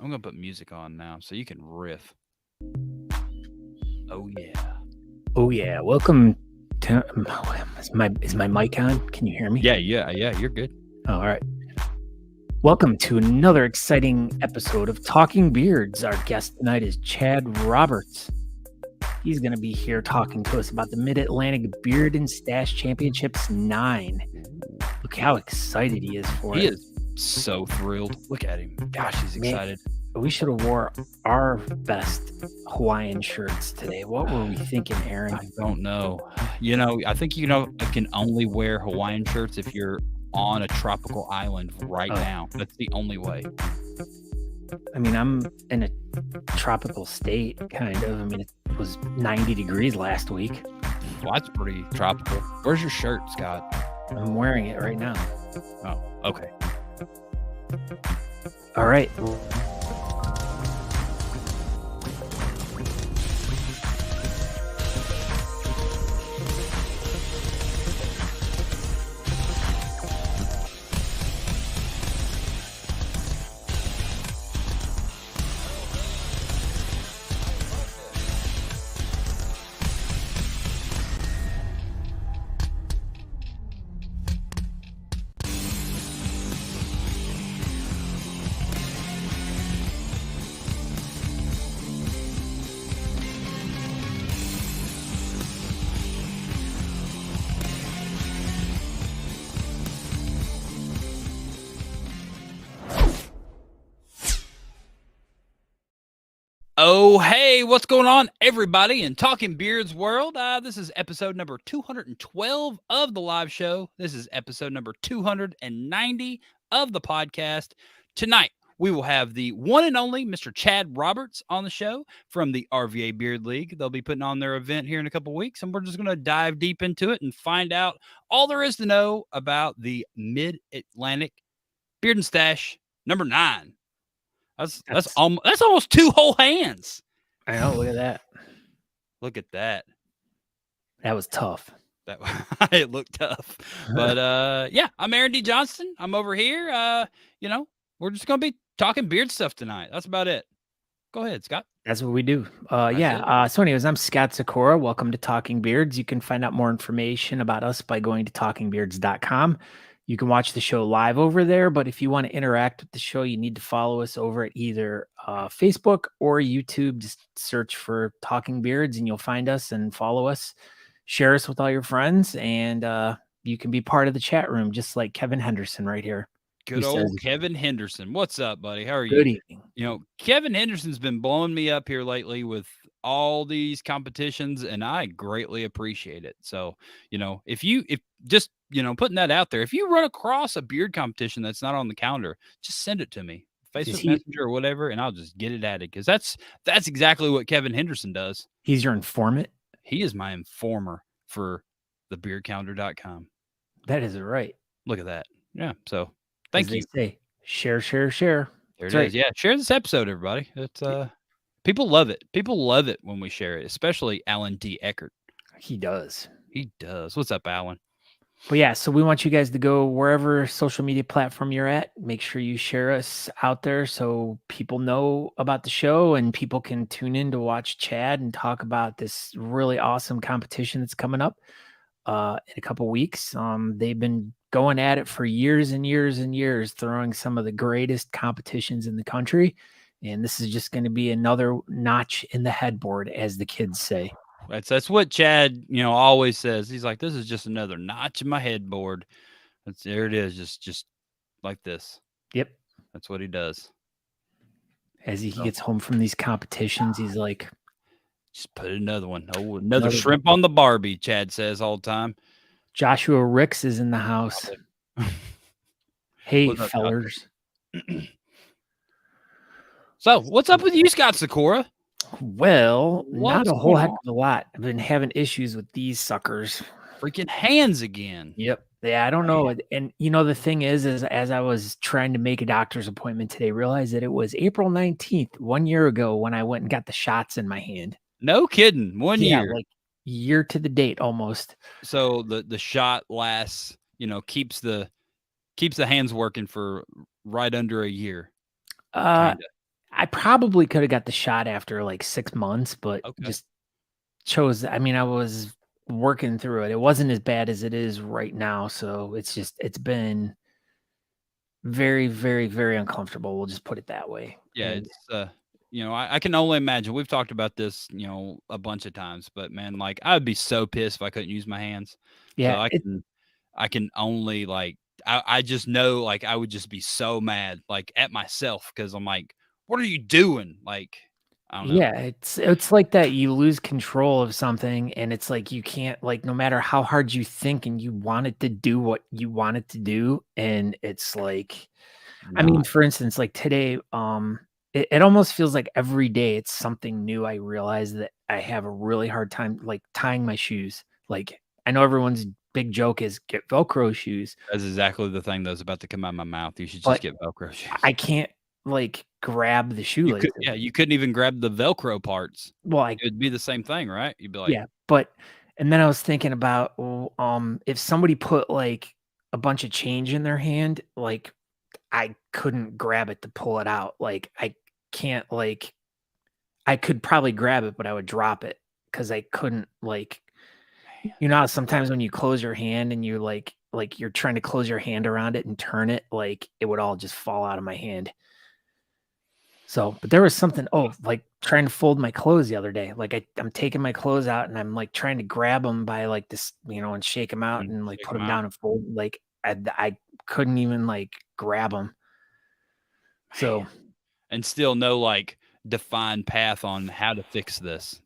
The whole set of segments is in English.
I'm gonna put music on now so you can riff. Oh yeah. Oh yeah, welcome to is my mic on? Can you hear me? Yeah, you're good. Oh, all right. Welcome to another exciting episode of Talking Beards. Our guest tonight is Chad Roberts. He's going to be here talking to us about the Mid-Atlantic Beard and Stache Championships 9. Look how excited he is for it. He is so thrilled. Look at him. Gosh, he's excited. We should have wore our best Hawaiian shirts today. What were we thinking, Aaron? I don't know. I think you can only wear Hawaiian shirts if you're on a tropical island right now. That's the only way. I mean, I'm in a tropical state, kind of. I mean, it was 90 degrees last week. Well, that's pretty tropical. Where's your shirt, Scott? I'm wearing it right now. Oh, okay. All right. Oh, hey, what's going on, everybody, in Talking Beards world? This is episode number 212 of the live show. This is episode number 290 of the podcast. Tonight, we will have the one and only Mr. Chad Roberts on the show from the RVA Beard League. They'll be putting on their event here in a couple weeks, and we're just going to dive deep into it and find out all there is to know about the Mid-Atlantic Beard and Stache number 9. That's almost 2 whole hands. I know. Look at that. Look at that. That was tough. It looked tough. But yeah, I'm Aaron D. Johnston. I'm over here. We're just gonna be talking beard stuff tonight. That's about it. Go ahead, Scott. That's what we do. So anyways, I'm Scott Sykora. Welcome to Talking Beards. You can find out more information about us by going to talkingbeards.com. You can watch the show live over there, but if you want to interact with the show, you need to follow us over at either Facebook or YouTube. Just search for Talking Beards and you'll find us and follow us. Share us with all your friends, and you can be part of the chat room, just like Kevin Henderson right here. Good old Kevin Henderson. What's up, buddy? How are you? Good evening. Kevin Henderson's been blowing me up here lately with all these competitions, and I greatly appreciate it. So, putting that out there, if you run across a beard competition that's not on the calendar, just send it to me, Facebook Messenger or whatever, and I'll just get it added, because that's exactly what Kevin Henderson does. He's your informant? He is my informer for thebeardcalendar.com. That is right. Look at that. Yeah, so thank you. Say, share. There it is. Yeah, share this episode, everybody. It's people love it. People love it when we share it, especially Alan D. Eckert. He does. What's up, Alan? But yeah, so we want you guys to go wherever social media platform you're at. Make sure you share us out there so people know about the show and people can tune in to watch Chad and talk about this really awesome competition that's coming up in a couple weeks. They've been going at it for years and years and years, throwing some of the greatest competitions in the country. And this is just going to be another notch in the headboard, as the kids say. That's what Chad, always says. He's like, this is just another notch in my headboard. There it is, just like this. Yep. That's what he does. As he gets home from these competitions, he's like, just put another one. Oh, another shrimp on the Barbie, Chad says all the time. Joshua Ricks is in the house. Hey, fellers. So, what's up with you, Scott Sykora? Well, not a whole heck of a lot. I've been having issues with these suckers. Freaking hands again. Yep. Yeah, I don't know. And the thing is as I was trying to make a doctor's appointment today, realized that it was April 19th, 1 year ago, when I went and got the shots in my hand. No kidding. 1 year. Like year to the date almost. So the shot lasts, keeps the hands working for right under a year. I I probably could have got the shot after like 6 months, but Okay. just chose. I mean, I was working through it. It wasn't as bad as it is right now, so it's been very, very, very uncomfortable. We'll just put it that way. Yeah, And it's I can only imagine. We've talked about this, a bunch of times, but man, like I would be so pissed if I couldn't use my hands. So yeah, I can only like I just know like I would just be so mad like at myself because I'm like, what are you doing? Like, I don't know. yeah, it's like that. You lose control of something, and it's like you can't, like, no matter how hard you think and you want it to do what you want it to do, and it's like, I mean, Not for instance, like today, it almost feels like every day it's something new. I realize that I have a really hard time like tying my shoes. Like, I know everyone's big joke is get Velcro shoes, that's exactly the thing that's about to come out of my mouth. You should just but get Velcro shoes. I can't like grab the shoelaces. You couldn't even grab the Velcro parts. Well, It would be the same thing, right? You'd be like, yeah, but and then I was thinking about, if somebody put like a bunch of change in their hand, like I couldn't grab it to pull it out. Like I can't like I could probably grab it, but I would drop it because I couldn't like, you know how sometimes when you close your hand and you like you're trying to close your hand around it and turn it, like it would all just fall out of my hand. So, but there was something, like trying to fold my clothes the other day. Like I'm taking my clothes out and I'm like trying to grab them by like this, and shake them out and like shake put 'em them out. down and fold. Like I couldn't even like grab them. So And still no like defined path on how to fix this.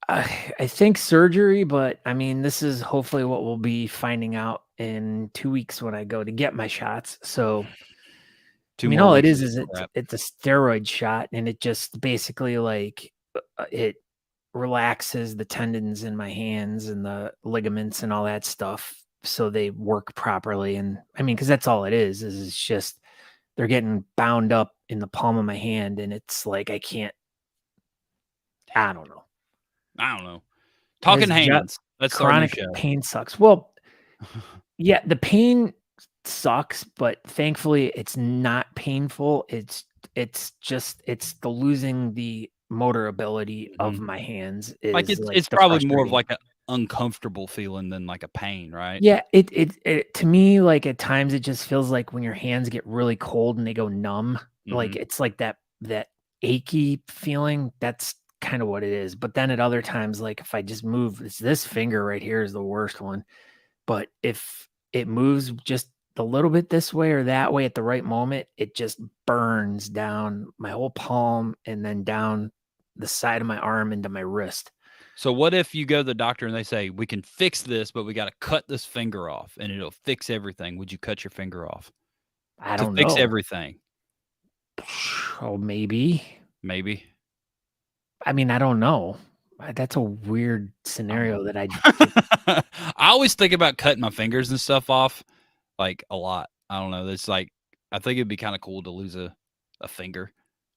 I think surgery, but I mean, this is hopefully what we'll be finding out in 2 weeks when I go to get my shots. So, I 2 mean, more all it weeks is of is crap. it's a steroid shot, and it just basically like it relaxes the tendons in my hands and the ligaments and all that stuff so they work properly. And I mean, because that's all it is it's just they're getting bound up in the palm of my hand, and it's like I can't. I don't know. I don't know. As Talking ju hands. Let's start a new Chronic show. pain sucks. Well, yeah, the pain sucks, but thankfully it's not painful. It's just it's the losing the motor ability of Mhm. my hands Like, is like it's the probably more of frustrating. like a uncomfortable feeling than like a pain, right? Yeah, it to me, like, at times, it just feels like when your hands get really cold and they go numb, like, Mhm. it's like that achy feeling, that's kinda what it is, but then at other times, like, if I just move it's this finger right here is the worst one, but if it moves just a little bit this way or that way at the right moment, it just burns down my whole palm and then down the side of my arm into my wrist. So what if you go to the doctor and they say, "We can fix this, but we gotta cut this finger off and it'll fix everything." Would you cut your finger off I to don't fix know. everything? Oh, maybe. Maybe. I mean, I don't know. That's a weird I don't scenario know. that I think. I always think about cutting my fingers and stuff off, like, a lot. I don't know, it's like I think it'd be kinda cool to lose a finger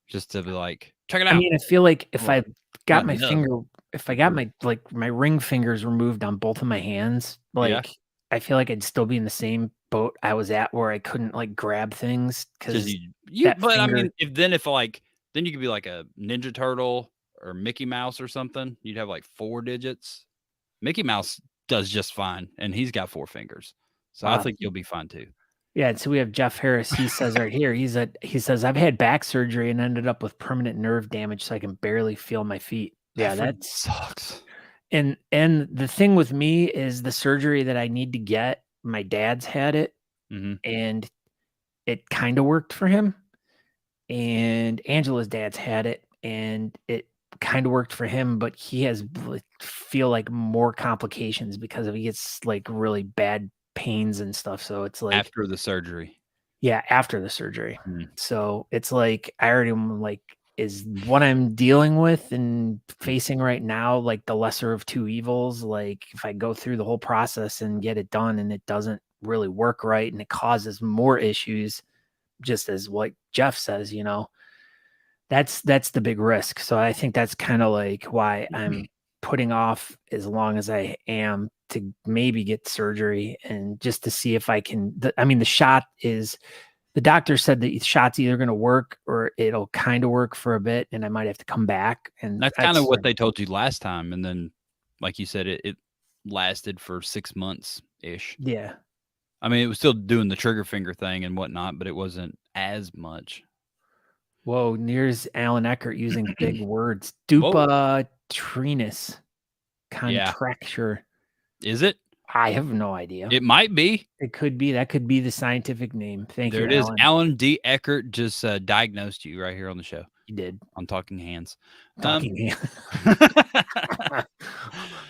just to be like, "Check it I out. mean, I feel like I'm a I got nub." if I got my like my ring fingers removed on both of my hands, Yeah, like I feel like I'd still be in the same boat I was at where I couldn't like grab things just because you that but I finger. mean, if like then you could be like a Ninja Turtle or Mickey Mouse or something. You'd have, like, 4 digits. Mickey Mouse does just fine, and he's got 4 fingers. So I Uh, think you'll be fine too. yeah, and so we have Jeff Harris. He says right here, he says I've had back surgery and ended up with permanent nerve damage, so I can barely feel my feet. That Yeah, freaking that's. sucks. And the thing with me is the surgery that I need to get, my dad's had it, Mhm. and it kinda worked for him, and Angela's dad's had it, and it kinda worked for him, but he has feel like more complications because of he gets, like, really bad pains and stuff, so it's like. After the surgery. Yeah, after the surgery. Mm, So, it's like, I already am like, is what I'm dealing with and mm. facing right now, like, the lesser of 2 evils? Like, if I go through the whole process and get it done and it doesn't really work right and it causes more issues, just as what Jeff says, that's the big risk. So, I think that's kinda like why I'm putting off as long as I am to maybe get surgery and just to see if I can I mean, the shot is The doctor said that the shot's either going to work or it'll kind of work for a bit, and I might have to come back. And That's kind of what they told you last time. And then, like you said, it lasted for 6 months ish. Yeah. I mean, it was still doing the trigger finger thing and whatnot, but it wasn't as much. Whoa, here's Alan Eckert using big words. Dupotrinus contracture. Yeah. Is it? I have no idea. It might be. It could be. That could be the scientific name. Thank you, There it is. Alan. Alan D. Eckert just diagnosed you right here on the show. He did. On Talking Hands. Talking Hands.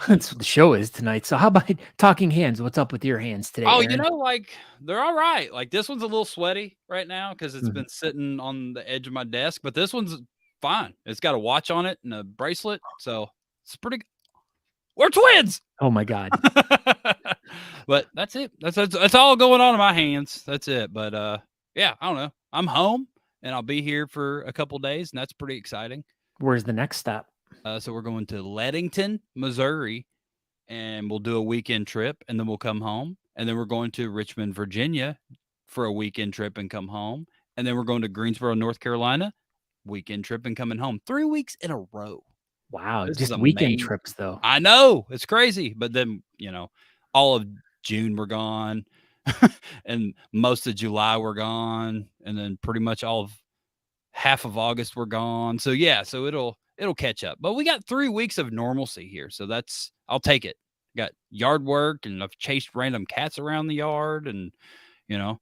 That's what the show is tonight. So how about Talking Hands? What's up with your hands today? Oh, Aaron? you know, like they're all right. Like this one's a little sweaty right now because it's been sitting on the edge of my desk, but this one's fine. It's got a watch on it and a bracelet, so it's pretty good. We're twins. Oh my God. But that's it. That's all going on in my hands. That's it. But yeah, I don't know. I'm home and I'll be here for a couple days, and that's pretty exciting. Where's the next stop? So we're going to Leadington, Missouri, and we'll do a weekend trip, and then we'll come home. And then we're going to Richmond, Virginia for a weekend trip and come home. And then we're going to Greensboro, North Carolina, weekend trip and coming home. 3 weeks in a row. Wow. This Just is weekend amazing. trips, though. I know. It's crazy. But then, you know, all of June we're gone. And most of July we're gone. And then pretty much all of half of August we're gone. So, yeah. So it'll catch up. But we got 3 weeks of normalcy here. So I'll take it. Got yard work, and I've chased random cats around the yard, and, you know,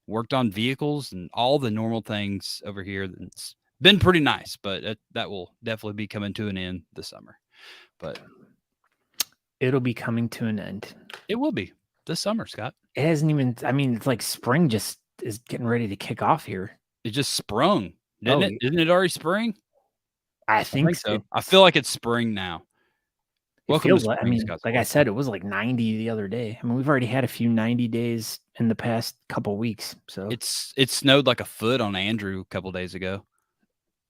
worked on vehicles and all the normal things over here. It's been pretty nice, but that will definitely be coming to an end this summer. But it'll be coming to an end. It will be this summer, Scott. It hasn't even, I mean, it's like spring just is getting ready to kick off here. It just sprung, didn't it? Isn't it already spring? I think so. I feel like it's spring now. Welcome to spring, I mean, Scott. like I said, it was like 90 the other day. I mean, we've already had a few 90 days in the past couple weeks. So it snowed like a foot on Andrew a couple days ago.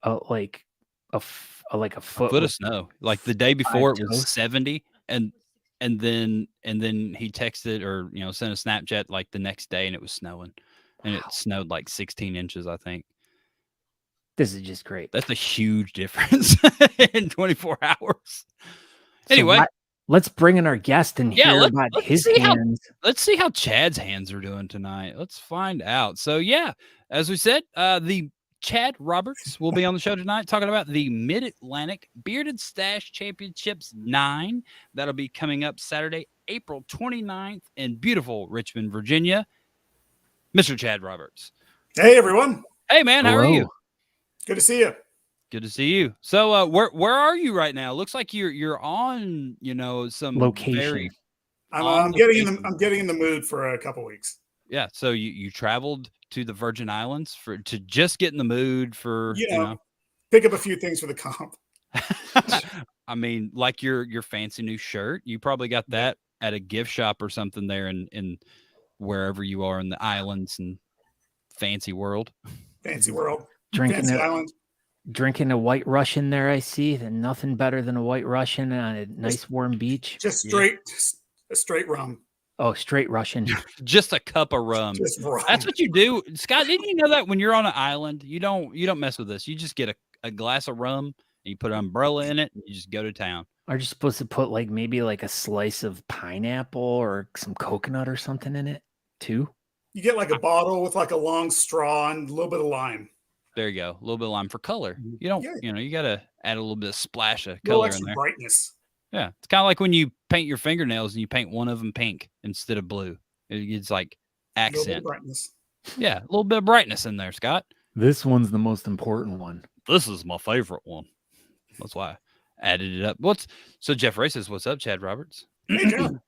Like a foot of snow. Like the day before it was 70, and then he texted or, you know, sent a Snapchat like the next day and it was snowing. And it snowed like 16 inches, I think. This is just great. That's a huge difference in 24 hours. Anyway, so let's bring in our guest and hear about his hands. Let's see how Chad's hands are doing tonight. Let's find out. So, yeah, as we said, the Chad Roberts will be on the show tonight talking about the Mid-Atlantic Beard Stache Championships 9. That'll be coming up Saturday, April 29th in beautiful Richmond, Virginia. Mr. Chad Roberts. Hey, everyone. Hey, man. How are you? Good to see you. Good to see you. So, where are you right now? Looks like you're on, you know, some location. I'm getting in the mood for a couple weeks. Yeah. So you traveled to the Virgin Islands to just get in the mood for, you know, pick up a few things for the comp. I mean, like your fancy new shirt. You probably got that at a gift shop or something there in wherever you are in the islands and fancy world. Fancy world. Drinking a White Russian there, I see. And nothing better than a White Russian on a nice warm beach. Just a straight rum. Oh, straight Russian. Just a cup of rum. That's what you do. Scott, didn't you know that when you're on an island, you don't mess with this. You just get a glass of rum and you put an umbrella in it and you just go to town. Are you supposed to put maybe a slice of pineapple or some coconut or something in it too? You get like a bottle with like a long straw and a little bit of lime. There you go. A little bit of lime for color. You don't, you know, you got to add a little bit of splash of color in there. Brightness. Yeah. It's kind of like when you paint your fingernails and you paint one of them pink instead of blue. It's like accent. A little bit of brightness. Yeah. A little bit of brightness in there, Scott. This one's the most important one. This is my favorite one. That's why I added it up. So Jeff Ray says, what's up, Chad Roberts? Hey, John.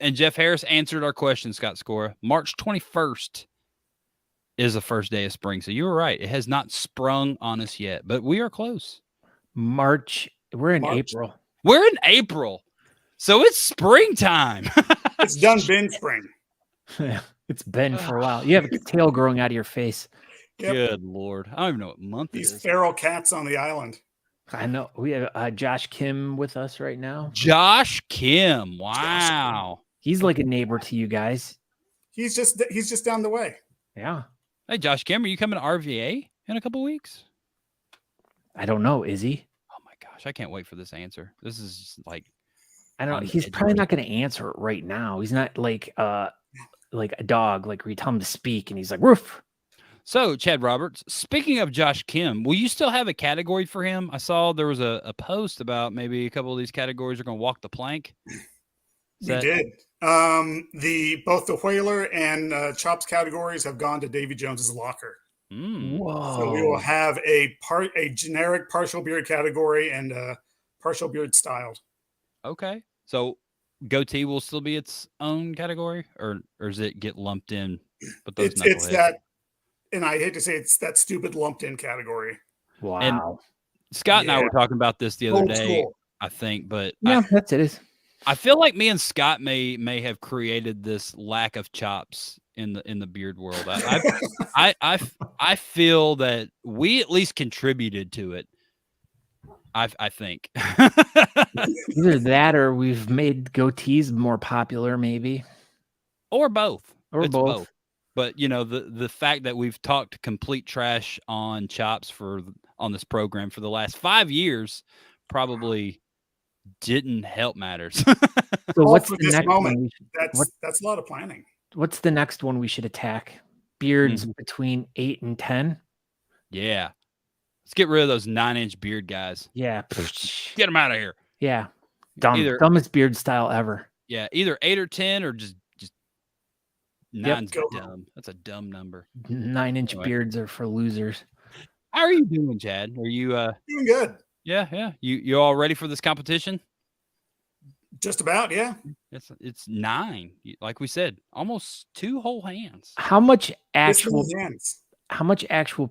And Jeff Harris answered our question, Scott Sykora. March 21st is the first day of spring. So you were right. It has not sprung on us yet, but we are close. We're in April. We're in April. So it's springtime. It's done been spring. It's been for a while. You have a tail growing out of your face. Yep. Good Lord. I don't even know what month it is. These feral cats on the island. I know. We have Josh Kim with us right now. Josh Kim. Wow. He's like a neighbor to you guys. He's just down the way. Yeah. Hey, Josh Kim, are you coming to RVA in a couple weeks? I don't know. Is he? Oh my gosh, I can't wait for this answer. This is just like I don't. on the He's edge of probably my not going to answer it right now. He's not like a dog, like where you tell him to speak and he's like, "Roof." So, Chad Roberts, speaking of Josh Kim, will you still have a category for him? I saw there was a post about maybe a couple of these categories are going to walk the plank. We did. Both the Whaler and Chops categories have gone to Davy Jones's locker. Whoa. So we will have a generic partial beard category and partial beard styled. Okay. So goatee will still be its own category, or does it get lumped in? But those It's knuckleheads? that, and I hate to say it's that stupid lumped in category. Wow. And Scott and I were talking about this the other Old day, school. I think, but Yeah, that's it. I feel like me and Scott may have created this lack of chops in the beard world. I feel that we at least contributed to it. I think Either that or we've made goatees more popular, maybe, or both. or It's both. But you know, the fact that we've talked complete trash on chops on this program for the last 5 years probably didn't help matters. So All what's for the this next moment. one? That's a lot of planning. What's the next one we should attack? Beards Mm-hmm. between 8 and 10. Yeah, let's get rid of those 9-inch beard guys. Yeah, Get them out of here. yeah. Dumbest beard style ever. Yeah, either 8 or 10 or just 9's Go. dumb. That's a dumb number. 9-inch Anyway. beards are for losers. How are you doing, Chad? Are you Doing good. Yeah. You all ready for this competition? Just about, yeah. It's 9. Like we said, almost 2 whole hands. How much Just actual in hands.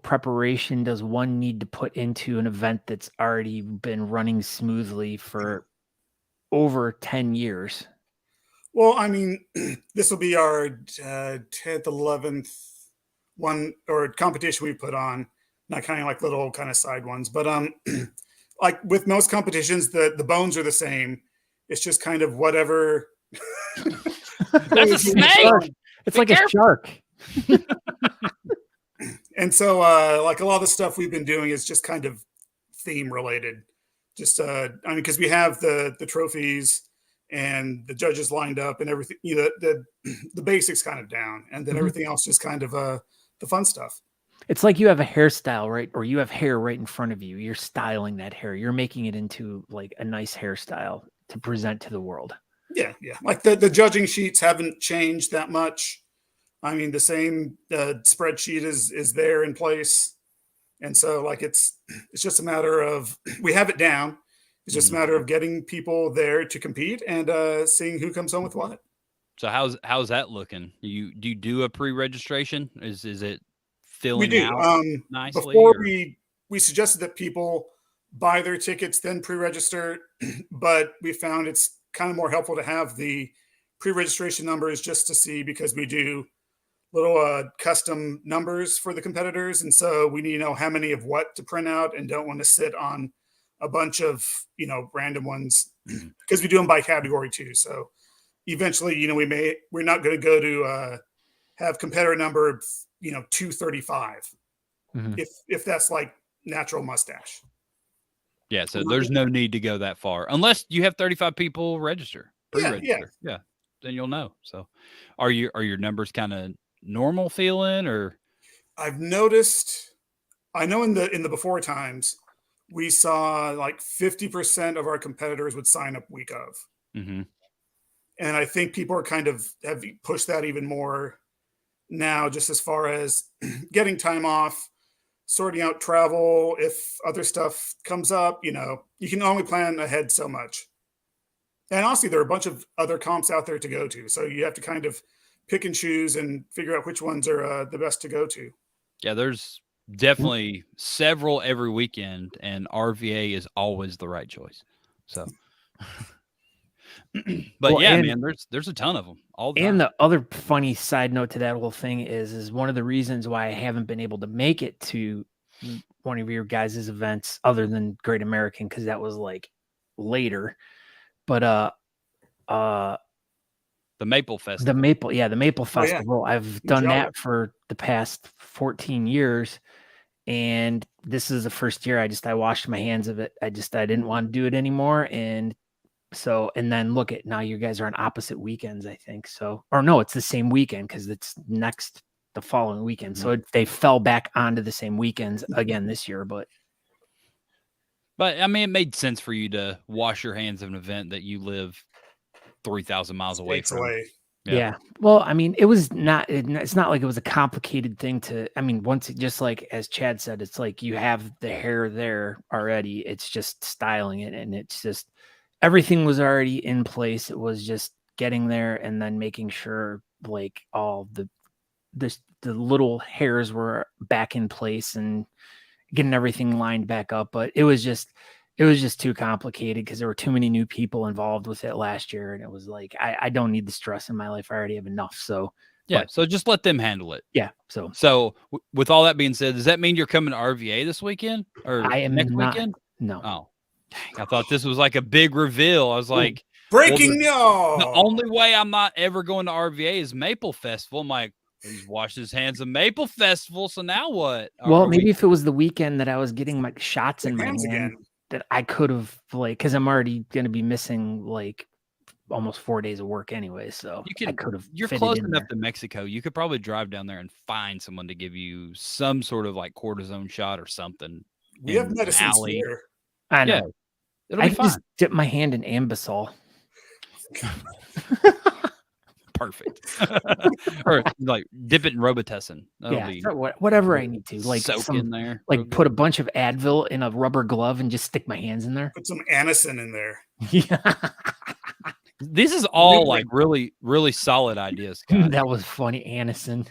preparation does one need to put into an event that's already been running smoothly for over 10 years? Well, I mean, this will be our 10th, 11th one or competition we put on, not kind of like little kind of side ones, but like with most competitions, the bones are the same. It's just kind of whatever. That's a snake. It's like a shark. And so, like a lot of the stuff we've been doing is just kind of theme related. Just, I mean, because we have the trophies and the judges lined up and everything. You know, the basics kind of down, and then everything else just kind of the fun stuff. It's like you have a hairstyle, right? Or you have hair right in front of you. You're styling that hair. You're making it into like a nice hairstyle to present to the world. Yeah. Like the judging sheets haven't changed that much. I mean, the same spreadsheet is there in place, and so like it's just a matter of we have it down. It's just a matter of getting people there to compete and seeing who comes home with what. So how's that looking? Do you do a pre-registration? Is it filling We do. out nicely? Before we suggested that people buy their tickets then pre-register, but we found it's kind of more helpful to have the pre-registration numbers just to see, because we do little custom numbers for the competitors, and so we need to know how many of what to print out and don't want to sit on a bunch of random ones because we do them by category too. So eventually, we're not going to go to have competitor number 235 if that's like natural mustache. Yeah, so there's no need to go that far unless you have 35 people register, pre-register. Yeah, then you'll know. So are your numbers kind of normal feeling, or? I've noticed, I know in the before times we saw like 50% of our competitors would sign up week of. Mm-hmm. And I think people are kind of have pushed that even more now, just as far as getting time off, sorting out travel. If other stuff comes up, you can only plan ahead so much. And honestly, there are a bunch of other comps out there to go to. So you have to kind of pick and choose and figure out which ones are the best to go to. Yeah, there's definitely several every weekend, and RVA is always the right choice. So, but man, there's a ton of them all the time. And the other funny side note to that whole thing is one of the reasons why I haven't been able to make it to one of your guys' events other than Great American, because that was like later. But The Maple Festival. The Maple Oh, yeah. Festival. I've done that for the past 14 years. And this is the first year I washed my hands of it. I didn't want to do it anymore. And then look at now, you guys are on opposite weekends, I think. So, or no, it's the same weekend because it's the following weekend. Mm-hmm. So they fell back onto the same weekends again this year. But I mean, it made sense for you to wash your hands of an event that you live 3,000 miles away from. Yeah. Well, I mean, it's not like it was a complicated thing just like as Chad said, it's like you have the hair there already. It's just styling it, and it's just everything was already in place. It was just getting there and then making sure like all the little hairs were back in place and getting everything lined back up. But it was just too complicated because there were too many new people involved with it last year. And it was like, I don't need the stress in my life. I already have enough. So, so just let them handle it. Yeah. So with all that being said, does that mean you're coming to RVA this weekend or next weekend? No. Oh, dang. I thought this was like a big reveal. I was like, breaking news. The only way I'm not ever going to RVA is Maple Festival. I'm like, he's washed his hands of Maple Festival. So now what? Well, maybe if it was the weekend that I was getting my shots in my hand again, that I could have because I'm already going to be missing like almost 4 days of work anyway. So I could have. You're close enough to Mexico. You could probably drive down there and find someone to give you some sort of like cortisone shot or something. We have medicines here. I know. Yeah, I can just dip my hand in Ambisol. Perfect. Or like dip it in Robitussin. Whatever I need to. Like soak in there. Like put a bunch of Advil in a rubber glove and just stick my hands in there. Put some Anacin in there. Yeah. This is all like really, really solid ideas, Scott. That was funny, Anacin.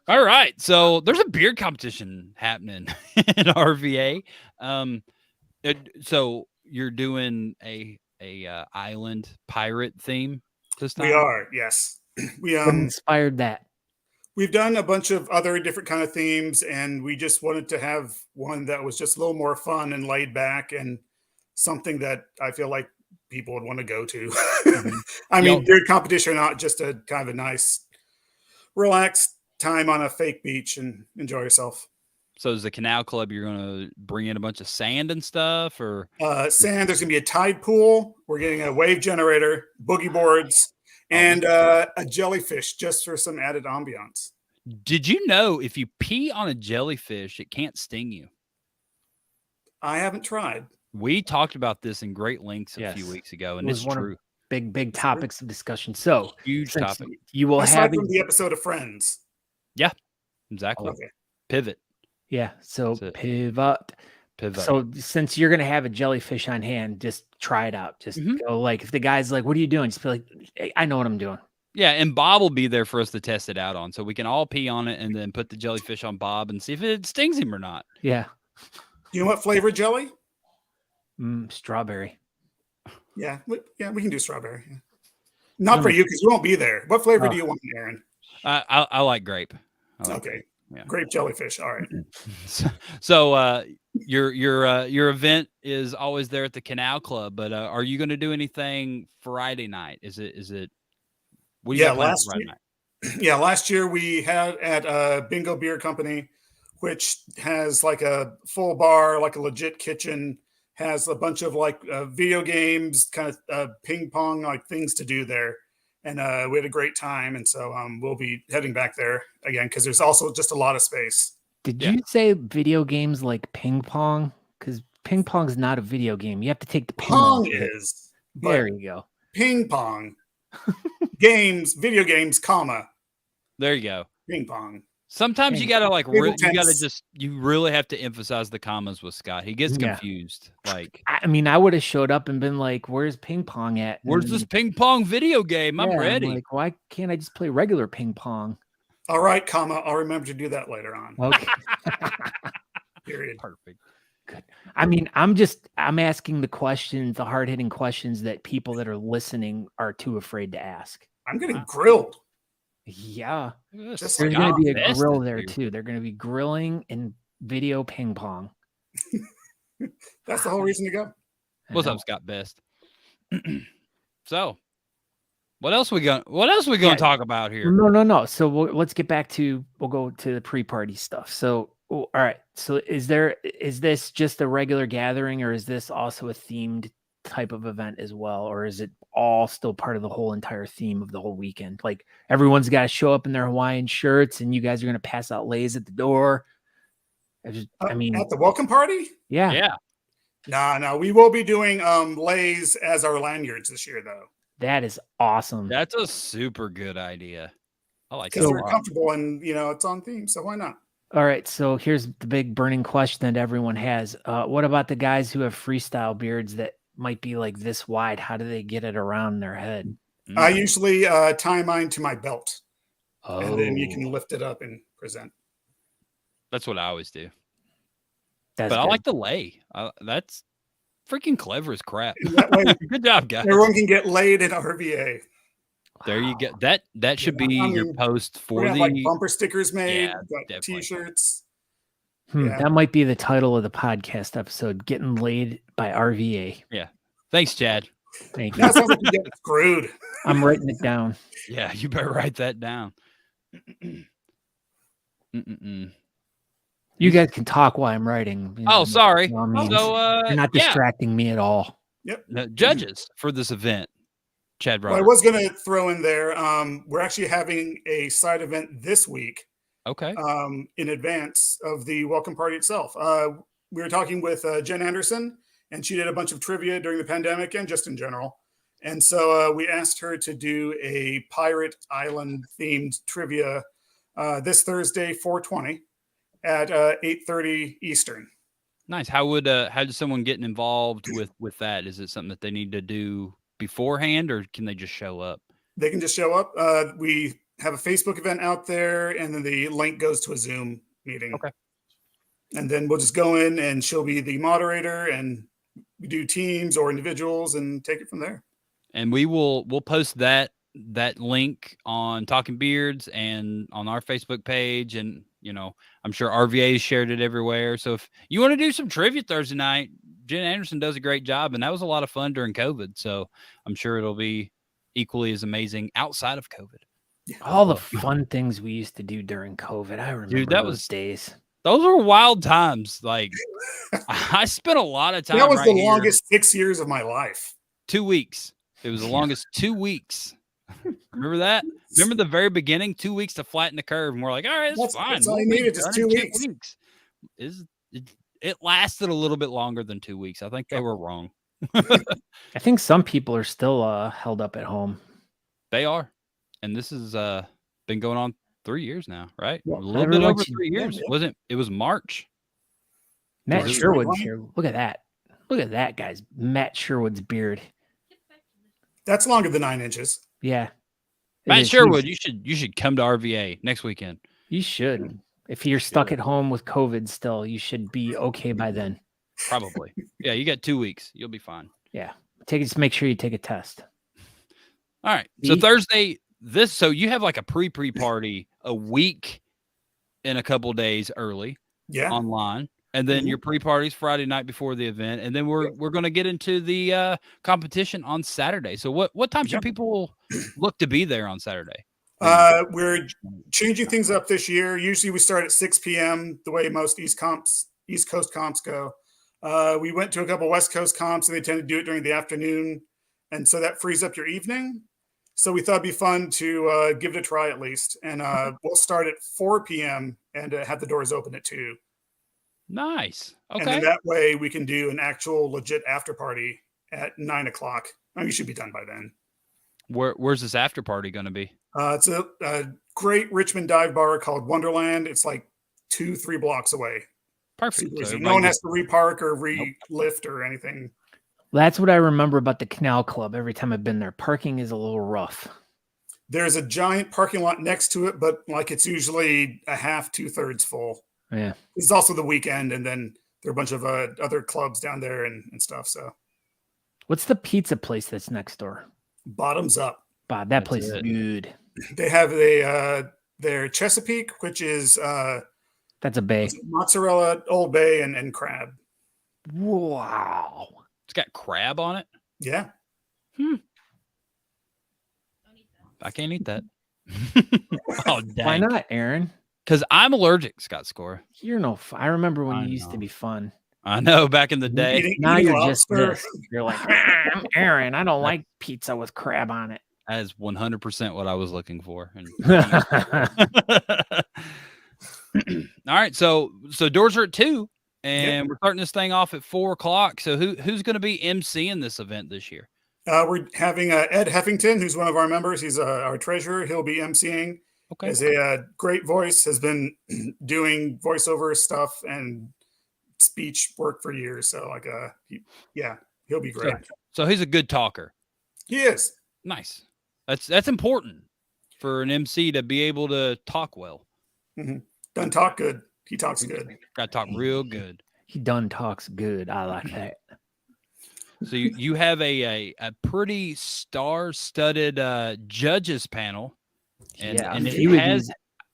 All right. So there's a beard competition happening in RVA. So you're doing a island pirate theme this time? We are, yes. What inspired that? We've done a bunch of other different kind of themes, and we just wanted to have one that was just a little more fun and laid back and something that I feel like people would want to go to. I mean, beard competition or not, just a kind of a nice, relaxed time on a fake beach and enjoy yourself. So is the Canal Club, you're going to bring in a bunch of sand and stuff or? Sand, there's going to be a tide pool. We're getting a wave generator, boogie boards, and a jellyfish just for some added ambiance. Did you know if you pee on a jellyfish, it can't sting you? I haven't tried. We talked about this in great lengths a few weeks ago, and it's true. Big topics of discussion. So huge topic. You will have from the episode of Friends. Yeah, exactly. Okay. Pivot. Yeah. So pivot. So since you're going to have a jellyfish on hand, just try it out. Just go like, if the guy's like, what are you doing? Just be like, hey, I know what I'm doing. Yeah. And Bob will be there for us to test it out on. So we can all pee on it and then put the jellyfish on Bob and see if it stings him or not. Yeah. You know what flavor jelly? Strawberry. Yeah. We can do strawberry. Yeah. Not for you because you won't be there. What flavor do you want, Aaron? I like grape. Okay. Yeah. Grape jellyfish. All right. So your event is always there at the Canal Club, but are you going to do anything Friday night? Is it? What do you last year, yeah, last year we had at Bingo Beer Company, which has like a full bar, like a legit kitchen, has a bunch of like video games, kind of ping pong, like things to do there. And we had a great time. And so we'll be heading back there again because there's also just a lot of space. Did you say video games like ping pong? Because ping pong is not a video game. You have to take the pong is. There you go. Ping pong. Games, video games, comma. There you go. Ping pong. Sometimes you gotta you really have to emphasize the commas with Scott. He gets confused. Like, I mean, I would have showed up and been like, "Where's ping pong at? Where's this ping pong video game? I'm ready." I'm like, why can't I just play regular ping pong? All right, comma. I'll remember to do that later on. Okay. Period. Perfect. Good. I mean, I'm asking the questions, the hard hitting questions that people that are listening are too afraid to ask. I'm getting grilled. Yeah. There's going to be a grill there too. They're going to be grilling and video ping pong. That's the whole reason to go. What's up, Scott Best? So What else we going to talk about here? No. So let's get back to, we'll go to the pre-party stuff. So, all right. So is this just a regular gathering, or is this also a themed type of event as well? Or is it all still part of the whole entire theme of the whole weekend? Like everyone's got to show up in their Hawaiian shirts and you guys are going to pass out lays at the door. I mean, at the welcome party? Yeah. No, we will be doing lays as our lanyards this year, though. That is awesome. That's a super good idea. I like that. Because they're comfortable and, it's on theme, so why not? All right, so here's the big burning question that everyone has. What about the guys who have freestyle beards that might be like this wide? How do they get it around their head? I usually tie mine to my belt. And then you can lift it up and present. That's what I always do. But I like the lay. That's freaking clever as crap. Good job, guys. Everyone can get laid in RVA. There you go. That should be your post for the like bumper stickers made, definitely. T-shirts. That might be the title of the podcast episode: "Getting Laid by RVA." Yeah. Thanks, Chad. Thank you. That sounds like you get screwed. I'm writing it down. Yeah, you better write that down. You guys can talk while I'm writing. Sorry. You're not distracting me at all. Yep. Now, judges for this event, Chad Roberts. Well, I was going to throw in there. We're actually having a side event this week. Okay. In advance of the welcome party itself. We were talking with Jen Anderson, and she did a bunch of trivia during the pandemic and just in general. And so we asked her to do a Pirate Island themed trivia this Thursday, 4/20 at 8:30 Eastern. Nice. How does someone get involved with that? Is it something that they need to do beforehand, or can they just show up? They can just show up. We have a Facebook event out there, and then the link goes to a Zoom meeting. Okay. And then we'll just go in, and she'll be the moderator, and we do teams or individuals and take it from there. And we'll post that link on Talking Beards and on our Facebook page, and I'm sure RVA shared it everywhere. So if you want to do some trivia Thursday night, Jen Anderson does a great job, and that was a lot of fun during COVID. So I'm sure it'll be equally as amazing outside of COVID. All the fun things we used to do during COVID. I remember those days. Those were wild times. Like I spent a lot of time. That was the longest 6 years of my life. 2 weeks. It was the longest 2 weeks. Remember that? Remember the very beginning, 2 weeks to flatten the curve, and we're like, all right, that's fine. That's all you needed, just 2 weeks. It lasted a little bit longer than 2 weeks. I think they were wrong. I think some people are still held up at home. They are, and this has been going on 3 years now, right? Yeah, a little bit over 3 years. It was March. Matt Sherwood's here. Look at that. Look at that, guys. Matt Sherwood's beard. That's longer than 9 inches. Yeah. Matt Sherwood, you should come to RVA next weekend. You should. If you're stuck at home with COVID still, you should be okay by then. Probably. Yeah, you got 2 weeks. You'll be fine. Yeah. Just make sure you take a test. All right. So Thursday, so you have like a pre-party a week and a couple days early online. And then your pre-parties Friday night before the event. And then we're going to get into the competition on Saturday. So what time should people look to be there on Saturday? We're changing things up this year. Usually we start at 6 p.m. the way most East Coast comps go. We went to a couple West Coast comps, and they tend to do it during the afternoon. And so that frees up your evening. So we thought it'd be fun to give it a try at least. And we'll start at 4 p.m. and have the doors open at 2. Nice. Okay. And then that way we can do an actual legit after party at 9 o'clock. You should be done by then. Where's this after party going to be? It's a great Richmond dive bar called Wonderland. It's like 2-3 blocks away. Perfect. So no one has to repark or relift or anything. That's what I remember about the Canal Club. Every time I've been there, parking is a little rough. There's a giant parking lot next to it, but like it's usually a half, 2/3 full. Yeah. It's also the weekend, and then there are a bunch of other clubs down there and stuff. So, what's the pizza place that's next door? Bottoms Up. Bob, that place is good. They have their Chesapeake, which is that's a bay. Mozzarella, Old Bay, and crab. Wow. It's got crab on it. Yeah. I can't eat that. Oh, dang. Why not, Aaron? Because I'm allergic, Scott Score. You're no. I remember when I you used to know. be fun. I know, back in the day. Now Eating you're just lobster. this. You're like, I'm Aaron. I don't like pizza with crab on it. That is 100% what I was looking for. And all right, so doors are at 2, and we're starting this thing off at 4:00. So who's going to be emceeing this event this year? We're having Ed Heffington, who's one of our members. He's our treasurer. He'll be emceeing. Okay. Has a great voice. Has been doing voiceover stuff and speech work for years. So he'll be great. So he's a good talker. He is. Nice. That's important for an MC to be able to talk well. Mm-hmm. Doesn't talk good. He talks good. Got to talk real good. He done talks good. I like that. So you have a pretty star-studded judges panel, and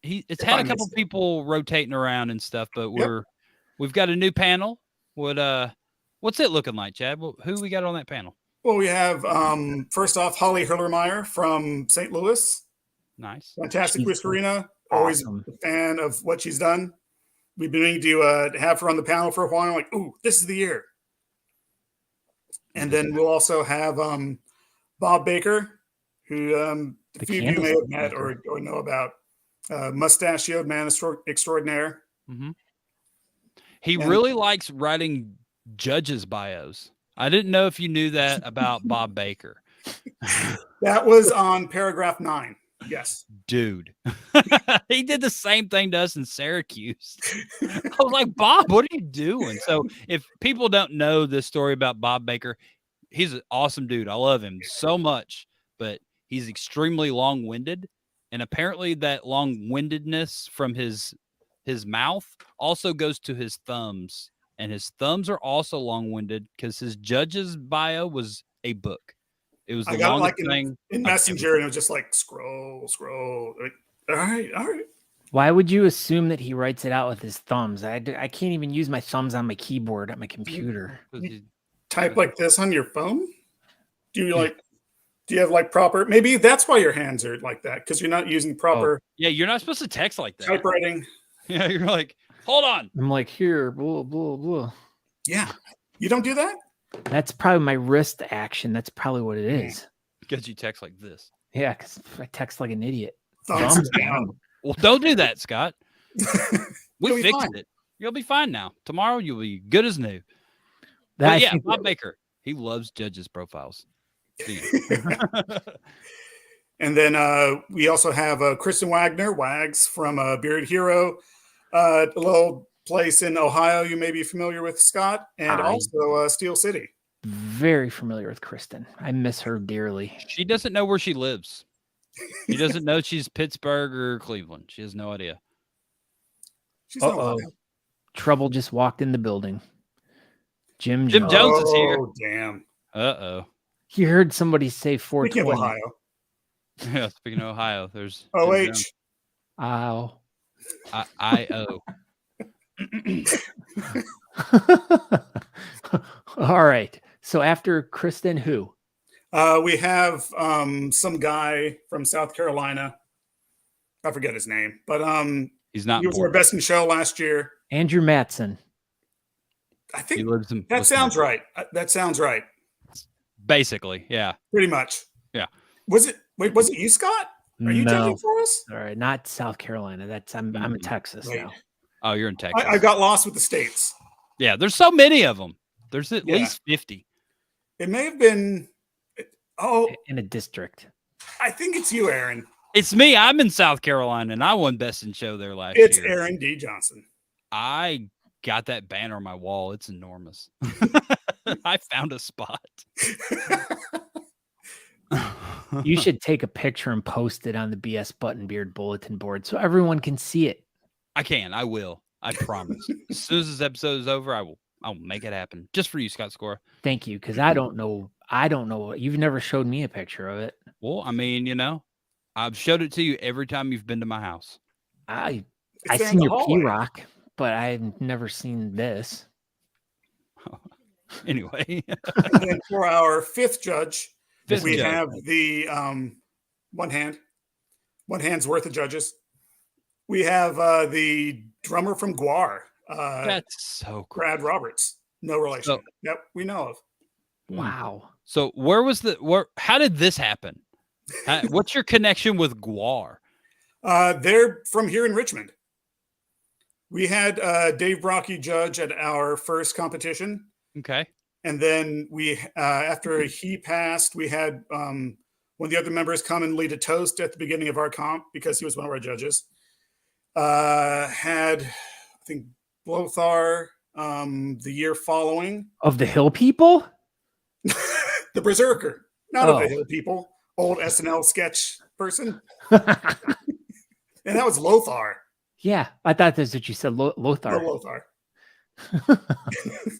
it's had a couple people rotating around and stuff, but we've got a new panel. What's it looking like, Chad? Who we got on that panel? Well, we have first off Holly Hurlermeyer from St. Louis. Nice, fantastic whiskerina. Always a fan of what she's done. We've been meaning to have her on the panel for a while. Like, ooh, this is the year. And then we'll also have Bob Baker, who a few of you may have met or know about. Mustachioed man extraordinaire. Mm-hmm. He really likes writing judges' bios. I didn't know if you knew that about Bob Baker. That was on paragraph 9. Yes. Dude. He did the same thing to us in Syracuse. I was like, Bob, what are you doing? So if people don't know this story about Bob Baker, he's an awesome dude. I love him so much, but he's extremely long-winded. And apparently that long-windedness from his mouth also goes to his thumbs. And his thumbs are also long-winded because his judge's bio was a book. It was the longest thing in Messenger, and it was just like scroll. Like, all right. Why would you assume that he writes it out with his thumbs? I can't even use my thumbs on my keyboard at my computer. You type like this on your phone? Do you have like proper? Maybe that's why your hands are like that, because you're not using proper. Oh, yeah, you're not supposed to text like that. Typewriting. Yeah, you're like, hold on. I'm like, here, blah blah blah. Yeah, you don't do that. That's probably my wrist action. That's probably what it is. Because you text like this. Yeah, because I text like an idiot. Thumbs down. Well, don't do that, Scott. We fixed it. You'll be fine now. Tomorrow you'll be good as new. Bob Baker. He loves judges' profiles. And then we also have Kristen Wagner, Wags from Beard Hero, a little place in Ohio you may be familiar with, Scott, and also Steel City. Very familiar with Kristen. I miss her dearly. She doesn't know where she lives. She doesn't know she's Pittsburgh or Cleveland. She has no idea. She's in Ohio. Trouble just walked in the building. Jim Jones is here. Oh, damn. Uh-oh. You heard somebody say 420. Speaking of Ohio. Yeah, speaking of Ohio, there's OH. Ow. I-O. All right. So after Kristen, who? We have some guy from South Carolina. I forget his name, but he's not. He was our best in show last year. Andrew Matson. I think that sounds right. That sounds right. Basically, yeah. Pretty much. Yeah. Was it you, Scott? Are you judging for us? All right, not South Carolina. I'm in Texas now. Oh, you're in Texas. I got lost with the states. Yeah, there's so many of them. There's at least 50. It may have been. Oh, in a district. I think it's you, Aaron. It's me. I'm in South Carolina, and I won Best in Show there last year. It's Aaron D. Johnson. I got that banner on my wall. It's enormous. I found a spot. You should take a picture and post it on the BS Button Beard bulletin board so everyone can see it. I will. I promise. As soon as this episode is over, I'll make it happen. Just for you, Scott Sykora. Thank you, because I don't know. You've never showed me a picture of it. Well, I mean, I've showed it to you every time you've been to my house. I seen your P-Rock, but I've never seen this. Anyway. And for our fifth judge, we have the one hand's worth of judges. We have the drummer from Guar. That's so cool. Brad Roberts. No relation. So, yep, we know of. Wow. So how did this happen? What's your connection with Guar? They're from here in Richmond. We had Dave Brocky judge at our first competition. Okay. And then after he passed, we had one of the other members come and lead a toast at the beginning of our comp because he was one of our judges. Had, I think, Lothar the year following. Of the Hill People? The Berserker. Not of the Hill People. Old SNL sketch person. And that was Lothar. Yeah, I thought that's what you said, Lothar. No, Lothar.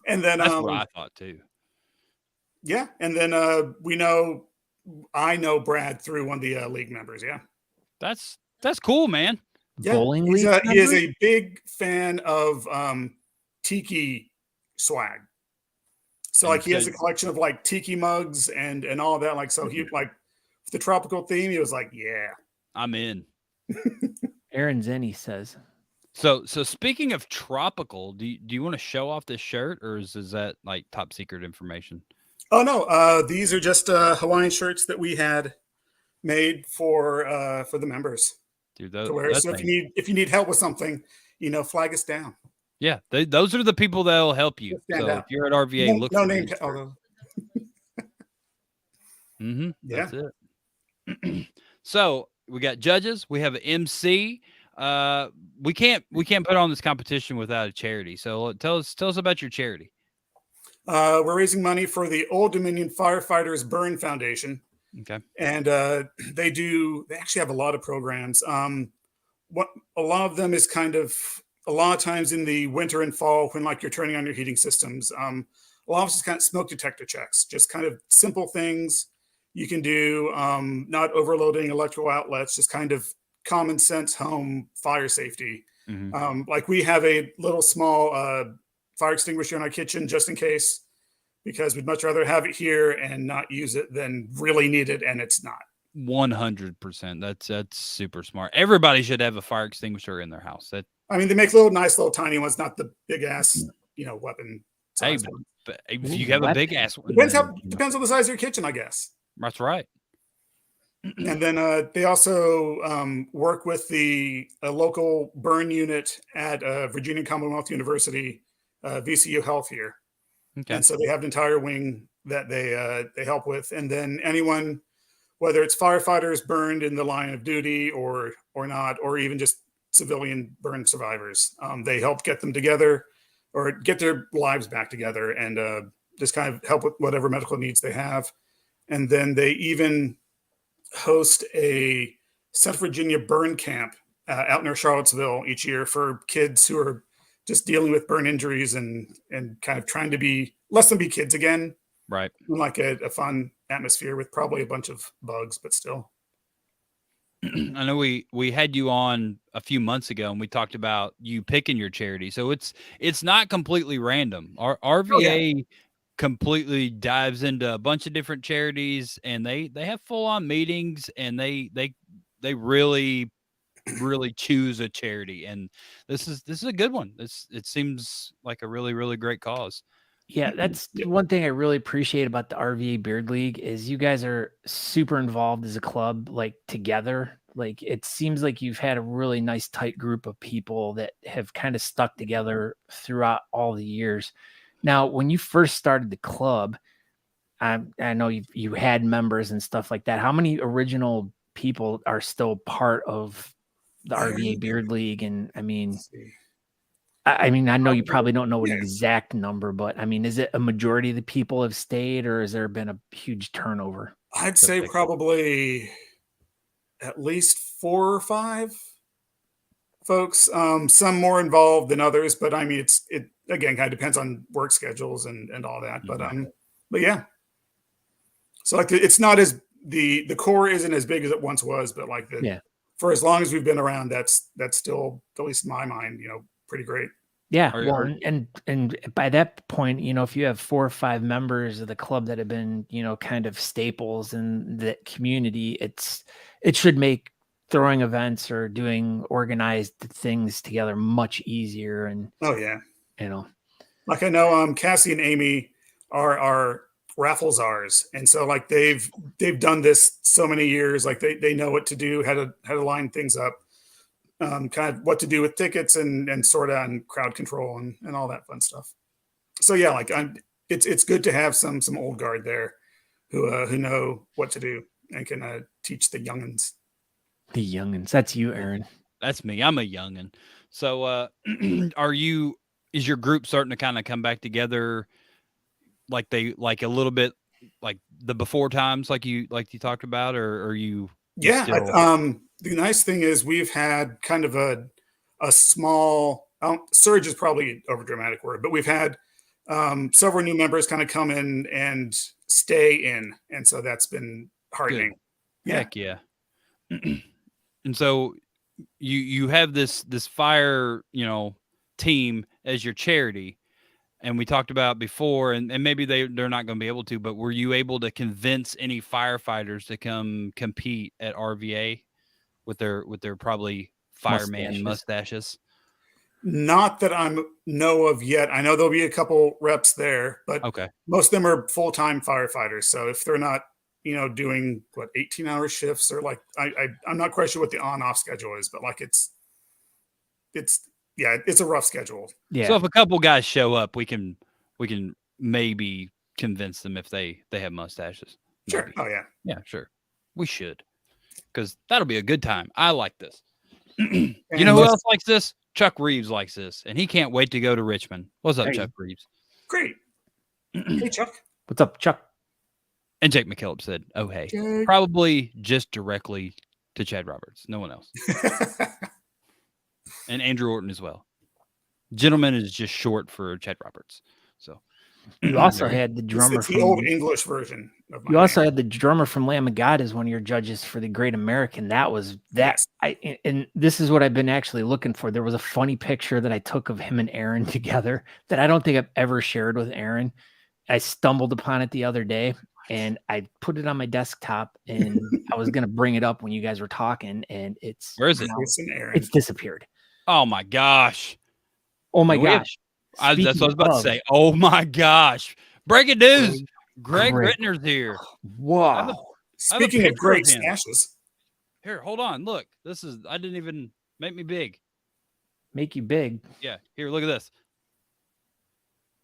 And then that's what I thought too. Yeah, and then I know Brad through one of the league members. Yeah, that's cool, man. Yeah, bowling he league. He is a big fan of tiki swag. So like he has a collection of like tiki mugs and all of that. Like so he like the tropical theme. He was like, yeah, I'm in. Aaron Zenny says. So speaking of tropical, do you want to show off this shirt, or is that like top secret information? Oh no, these are just Hawaiian shirts that we had made for the members. Dude, to wear. So if you need help with something, flag us down. Yeah, those are the people that will help you. So if you're at RVA, look. No name. Although. Mm-hmm. Yeah. That's it. So we got judges. We have an MC. We can't put on this competition without a charity. So tell us about your charity. We're raising money for the Old Dominion Firefighters Burn Foundation. Okay. And they actually have a lot of programs. What a lot of them is kind of a lot of times in the winter and fall when like you're turning on your heating systems. A lot of it's kind of smoke detector checks, just kind of simple things you can do, not overloading electrical outlets, just kind of common sense home fire safety. Mm-hmm. Like we have a little small fire extinguisher in our kitchen just in case, because we'd much rather have it here and not use it than really need it, and it's not. 100%. That's super smart. Everybody should have a fire extinguisher in their house. I mean, they make nice little tiny ones, not the big ass, weapon. Hey, but if you have a big ass one, depends on the size of your kitchen, I guess. That's right. And then they also work with the local burn unit at Virginia Commonwealth University, VCU Health here. Okay. And so they have an entire wing that they help with. And then anyone, whether it's firefighters burned in the line of duty or not, or even just civilian burn survivors, they help get them together or get their lives back together and just kind of help with whatever medical needs they have. And then they even host a Central Virginia burn camp out near Charlottesville each year for kids who are just dealing with burn injuries and kind of trying to let them be kids again. Right. Like a fun atmosphere with probably a bunch of bugs, but still. I know we had you on a few months ago and we talked about you picking your charity. So it's not completely random. Our RVA completely dives into a bunch of different charities, and they have full-on meetings, and they really choose a charity, and this is a good one. It seems like a really, really great cause. Yeah, that's one thing I really appreciate about the RVA Beard League is you guys are super involved as a club, like together. Like it seems like you've had a really nice tight group of people that have kind of stuck together throughout all the years. Now, when you first started the club, I know you had members and stuff like that. How many original people are still part of the RVA Beard League? And I mean, I know you probably don't know an exact number, but I mean, is it a majority of the people have stayed, or has there been a huge turnover? I'd say probably at least 4 or 5 folks. Some more involved than others, but I mean, it again kind of depends on work schedules and all that. But yeah. So like it's not as the core isn't as big as it once was, but like for as long as we've been around, that's still, at least in my mind, pretty great. Yeah, Or- well, or- and by that point, if you have 4 or 5 members of the club that have been, kind of staples in the community, it should make throwing events or doing organized things together much easier. And Oh yeah. Like I know Cassie and Amy are raffle czars, and so like they've done this so many years, like they know what to do, how to line things up, kind of what to do with tickets and sort out and crowd control and all that fun stuff. So yeah, like it's good to have some old guard there who know what to do and can teach the youngins. The youngins, that's you, Aaron. That's me. I'm a youngin. So is your group starting to kind of come back together like a little bit like the before times like you talked about, or are you Yeah. still... The nice thing is we've had kind of a small surge is probably over dramatic word, but we've had several new members kind of come in and stay in, and so that's been heartening. Good. Heck yeah. And so you have this fire team as your charity, and we talked about before, and maybe they're not going to be able to, but were you able to convince any firefighters to come compete at RVA with their probably fireman mustaches? Not that I know of yet. I know there'll be a couple reps there, but Okay. most of them are full-time firefighters. So if they're not, doing 18-hour shifts, or like I'm not quite sure what the on-off schedule is, but like it's a rough schedule. Yeah. So if a couple guys show up, we can maybe convince them if they have mustaches. Sure. Maybe. Oh yeah. Yeah, sure. We should, because that'll be a good time. I like this. You know who else likes this? Chuck Reeves likes this, and he can't wait to go to Richmond. What's up, Chuck Reeves? Great. Hey, Chuck. What's up, Chuck? And Jake McKillop said, "Oh, hey." Jake. Probably just directly to Chad Roberts. No one else. And Andrew Orton as well. Gentleman is just short for Chad Roberts. So you also had the drummer it's the old English version of my you also name. had the drummer from Lamb of God as one of your judges for the Great American. That was that. Yes. And this is what I've been actually looking for. There was a funny picture that I took of him and Aaron together that I don't think I've ever shared with Aaron. I stumbled upon it the other day, and I put it on my desktop, and I was going to bring it up when you guys were talking, and where is it? It's disappeared. Oh my gosh. Oh my gosh. That's what I was about to say. Oh my gosh. Breaking news. Greg Rittner's here. Wow. Speaking of great stashes. Here, hold on. Look, I didn't even make me big. Make you big. Yeah. Here, look at this.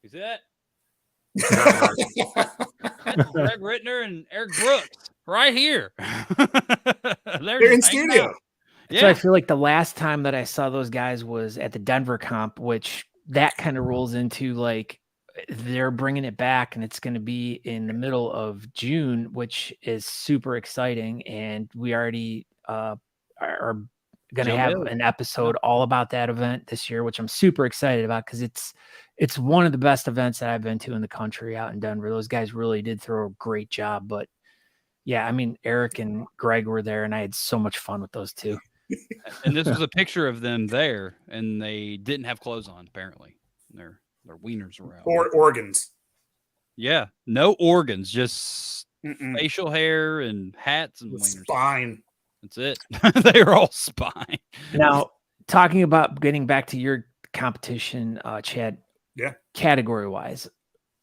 You see that? That's Greg Rittner and Eric Brooks right here. They're in studio. Yeah. So I feel like the last time that I saw those guys was at the Denver comp, which that kind of rolls into like they're bringing it back, and it's going to be in the middle of June, which is super exciting. And we already are going to have an episode all about that event this year, which I'm super excited about because it's one of the best events that I've been to in the country out in Denver. Those guys really did throw a great job. But yeah, I mean, Eric and Greg were there, and I had so much fun with those two. And this was a picture of them there, and they didn't have clothes on, apparently. Their wieners around. Or organs. Yeah. No organs, just facial hair and hats and wieners. Spine. That's it. They are all spine. Now, talking about getting back to your competition, Chad. Yeah. Category-wise,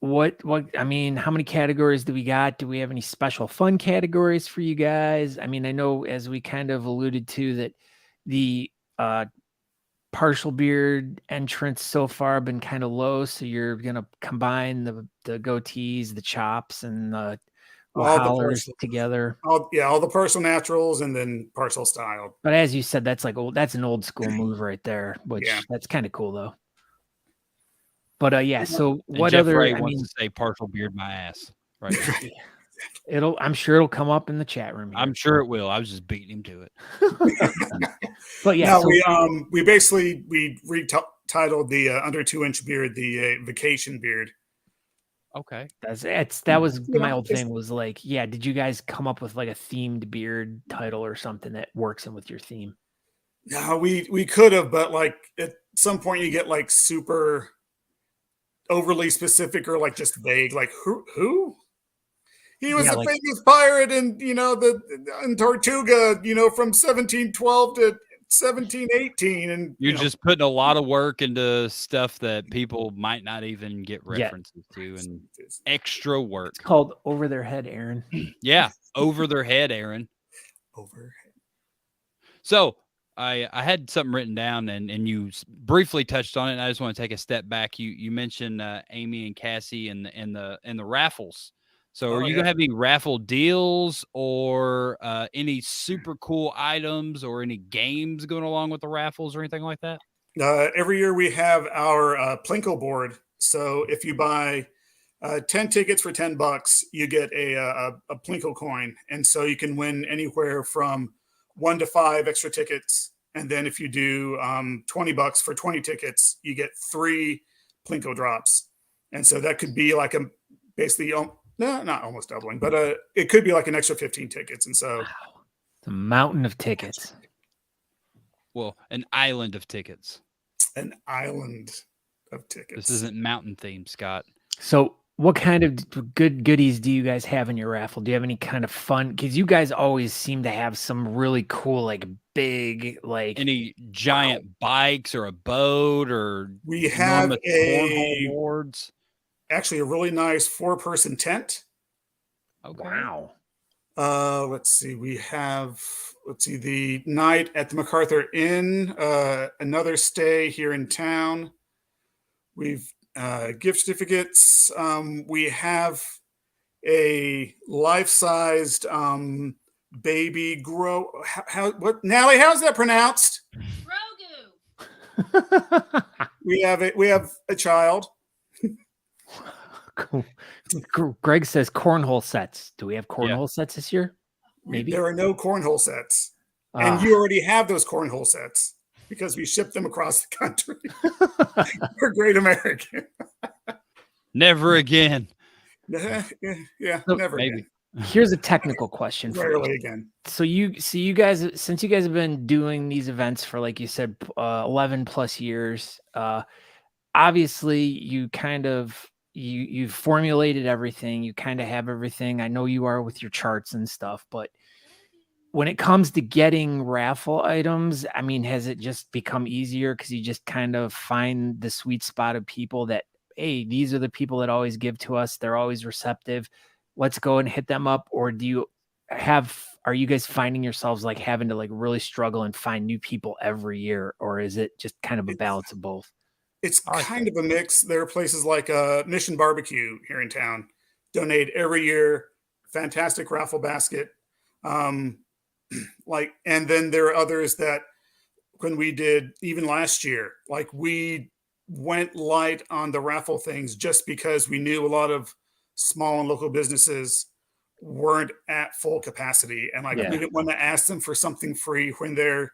what I mean, how many categories do we got? Do we have any special fun categories for you guys? I mean, I know as we kind of alluded to that the partial beard entrance so far been kind of low, so you're gonna combine the goatees, the chops, and the hollers together. All the partial naturals and then partial style. But as you said, that's that's an old school move right there, which that's kind of cool though. But yeah, so what Jeff other? Ray wants to say partial beard my ass right now. I'm sure it'll come up in the chat room. I'm sure it will. I was just beating him to it. But yeah, we basically retitled the under 2-inch beard the vacation beard. Okay, that was my old thing. Was like, did you guys come up with like a themed beard title or something that works in with your theme? No, we could have, but like at some point you get like super overly specific or like just vague. Like who? He was Yeah, the like- famous pirate in in Tortuga, from 1712 to 1718, and You're just putting a lot of work into stuff that people might not even get Yeah. references to, and extra work. It's called over their head, Aaron. Yeah, over their head, Aaron. over. So I had something written down, and you briefly touched on it. And I just want to take a step back. You mentioned Amy and Cassie and the raffles. So are you gonna have any raffle deals or any super cool items or any games going along with the raffles or anything like that? Every year we have our Plinko board. So if you buy 10 tickets for $10, you get a Plinko coin, and so you can win anywhere from 1 to 5 extra tickets. And then if you do $20 for 20 tickets, you get 3 Plinko drops. And so that could be like basically not almost doubling, but it could be like an extra 15 tickets. And so It's a mountain of tickets. Well, an island of tickets. an island of tickets. This isn't mountain themed, Scott. So what kind of good goodies do you guys have in your raffle? Do you have any kind of fun? Because you guys always seem to have some really cool, like big, like Any giant bikes or a boat or We have enormous cornhole boards? actually a really nice 4-person tent. Okay. wow. Let's see. We have the night at the MacArthur Inn, another stay here in town. We've gift certificates. We have a life-sized baby grow. What, Natalie? How's that pronounced? Grogu. We have a child. Cool. Greg says cornhole sets. Do we have cornhole sets this year? Maybe. There are no cornhole sets, and you already have those cornhole sets because we ship them across the country. We're Great American. Never again. Yeah, So never maybe. again. Here's a technical question for you. Rarely again. So you guys, since you guys have been doing these events for, like you said, 11 plus years, obviously you kind of you've formulated everything. You kind of have everything. I know you are with your charts and stuff, but when it comes to getting raffle items, I mean, has it just become easier because you just kind of find the sweet spot of people that, hey, these are the people that always give to us. They're always receptive. Let's go and hit them up. Or are you guys finding yourselves like having to like really struggle and find new people every year? Or is it just kind of a balance of both? It's kind of a mix. There are places like Mission Barbecue here in town, donate every year, fantastic raffle basket. And then there are others that when we did even last year, like we went light on the raffle things just because we knew a lot of small and local businesses weren't at full capacity. And we didn't want to ask them for something free when they're,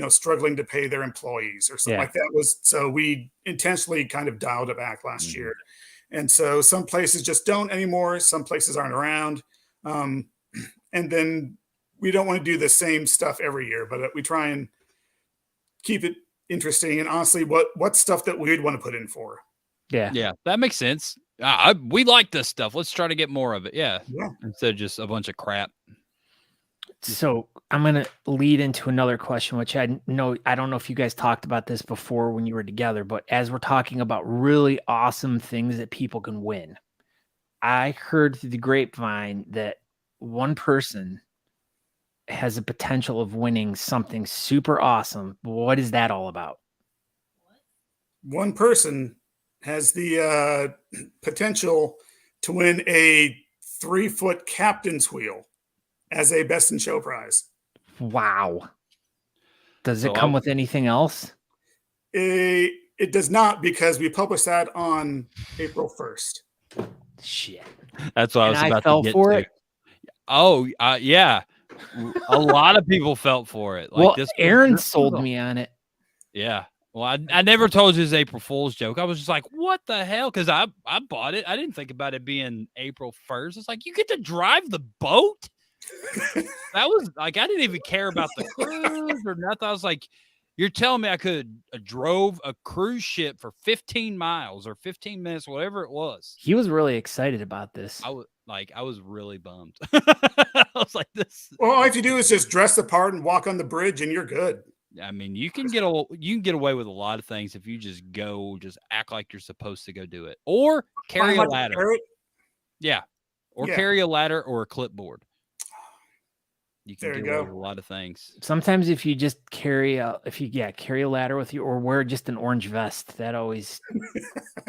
struggling to pay their employees or something like that. So we intentionally kind of dialed it back last year. And so some places just don't anymore. Some places aren't around. And then we don't want to do the same stuff every year, but we try and keep it interesting. And honestly, what stuff that we'd want to put in for. Yeah, that makes sense. We like this stuff. Let's try to get more of it. Yeah. Instead of just a bunch of crap. So I'm going to lead into another question, which I don't know if you guys talked about this before when you were together, but as we're talking about really awesome things that people can win, I heard through the grapevine that one person has a potential of winning something super awesome. What is that all about? One person has the potential to win a 3-foot captain's wheel as a best in show prize. Wow. Does it come with anything else? It does not, because we published that on April 1st. Shit. That's what I was about fell to get for to. it. Oh, yeah. A lot of people felt for it. Well, Aaron sold me on it. Yeah. Well, I never told you it was April Fool's joke. I was just like, what the hell? Because I bought it. I didn't think about it being April 1st. It's like, you get to drive the boat? That was like, I didn't even care about the cruise or nothing. I was like, You're telling me I could drove a cruise ship for 15 miles or 15 minutes, whatever it was. He was really excited about this. I was really bummed. I was like, this. Well, all you have to do is just dress the part and walk on the bridge, and you're good. I mean, you can get away with a lot of things if you just act like you're supposed to go do it, or carry a ladder. Yeah, or carry a ladder or a clipboard. You can get away with a lot of things. Sometimes if you just carry a ladder with you, or wear just an orange vest, that always.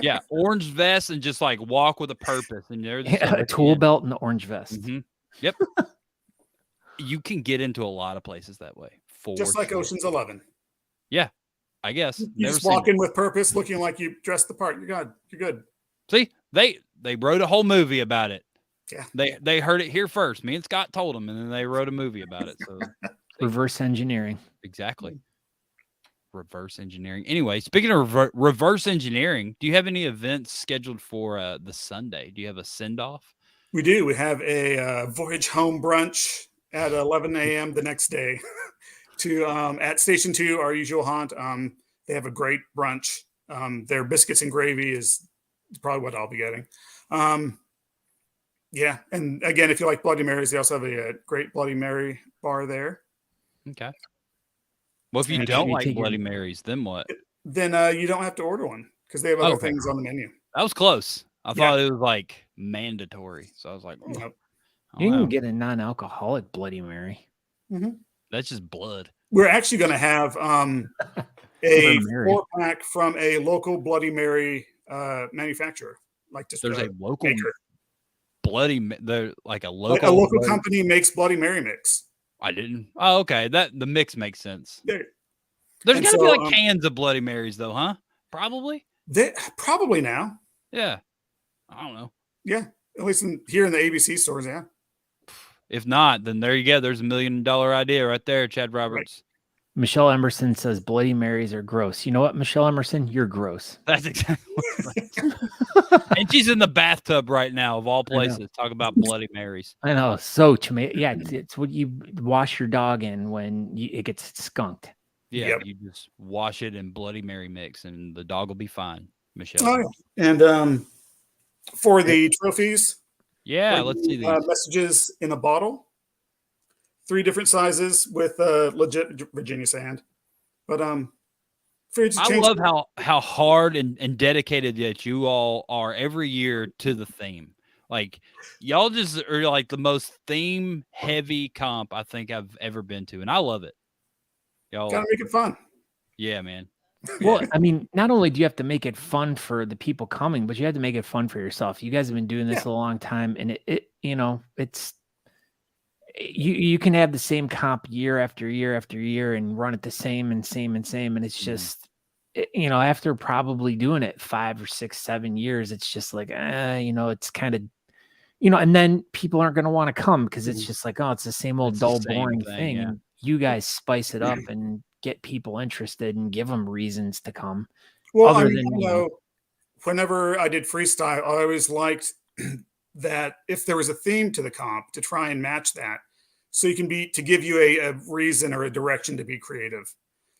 Yeah, orange vest and just like walk with a purpose, and there's a tool belt and the orange vest. Mm-hmm. Yep. You can get into a lot of places that way. Just like Ocean's 11. Yeah, I guess. You just walk in with purpose, looking like you dressed the part. You're good. You're good. See, they wrote a whole movie about it. Yeah, they heard it here first. Me and Scott told them, and then they wrote a movie about it. So reverse engineering. Exactly. Reverse engineering. Anyway, speaking of reverse engineering, do you have any events scheduled for the Sunday? Do you have a send off? We do. We have a voyage home brunch at 11 a.m. the next day to at Station 2, our usual haunt. They have a great brunch. Their biscuits and gravy is probably what I'll be getting. Yeah, and again, if you like Bloody Marys, they also have a great Bloody Mary bar there. Okay. Well, if you don't like Bloody Marys, then what? Then you don't have to order one because they have other things on the menu. That was close. I thought it was like mandatory, so I was like, nope. You can get a non-alcoholic Bloody Mary. Mm-hmm. That's just blood. We're actually going to have a 4-pack from a local Bloody Mary manufacturer. Like just there's a local maker. Like a local company makes Bloody Mary mix. I didn't. Oh, okay. The mix makes sense. There's got to be like cans of Bloody Marys, though, huh? Probably. Probably now. Yeah. I don't know. Yeah, at least here in the ABC stores, yeah. If not, then there you go. There's $1 million idea right there, Chad Roberts. Right. Michelle Emerson says Bloody Marys are gross. You know what, Michelle Emerson? You're gross. That's exactly and she's in the bathtub right now, of all places. Talk about Bloody Marys. I know. So, yeah, it's what you wash your dog in when it gets skunked. Yeah, you just wash it in Bloody Mary mix, and the dog will be fine, Michelle. Oh, and for the trophies, let's see these. Messages in a bottle. 3 different sizes with legit Virginia sand. But I love how hard and dedicated that you all are every year to the theme. Like, y'all just are like the most theme heavy comp I think I've ever been to, and I love it. Y'all gotta make it fun. Yeah, man. Well, I mean, not only do you have to make it fun for the people coming, but you have to make it fun for yourself. You guys have been doing this a long time, and it's you can have the same comp year after year after year and run it the same, and it's just after probably doing it 5 or 6, 7 years, it's just like it's kind of and then people aren't going to want to come because it's just like, oh, it's the same old dull, boring thing. Yeah. You guys spice it up and get people interested and give them reasons to come. Well, whenever I did freestyle, I always liked that if there was a theme to the comp, to try and match that, so you can to give you a reason or a direction to be creative.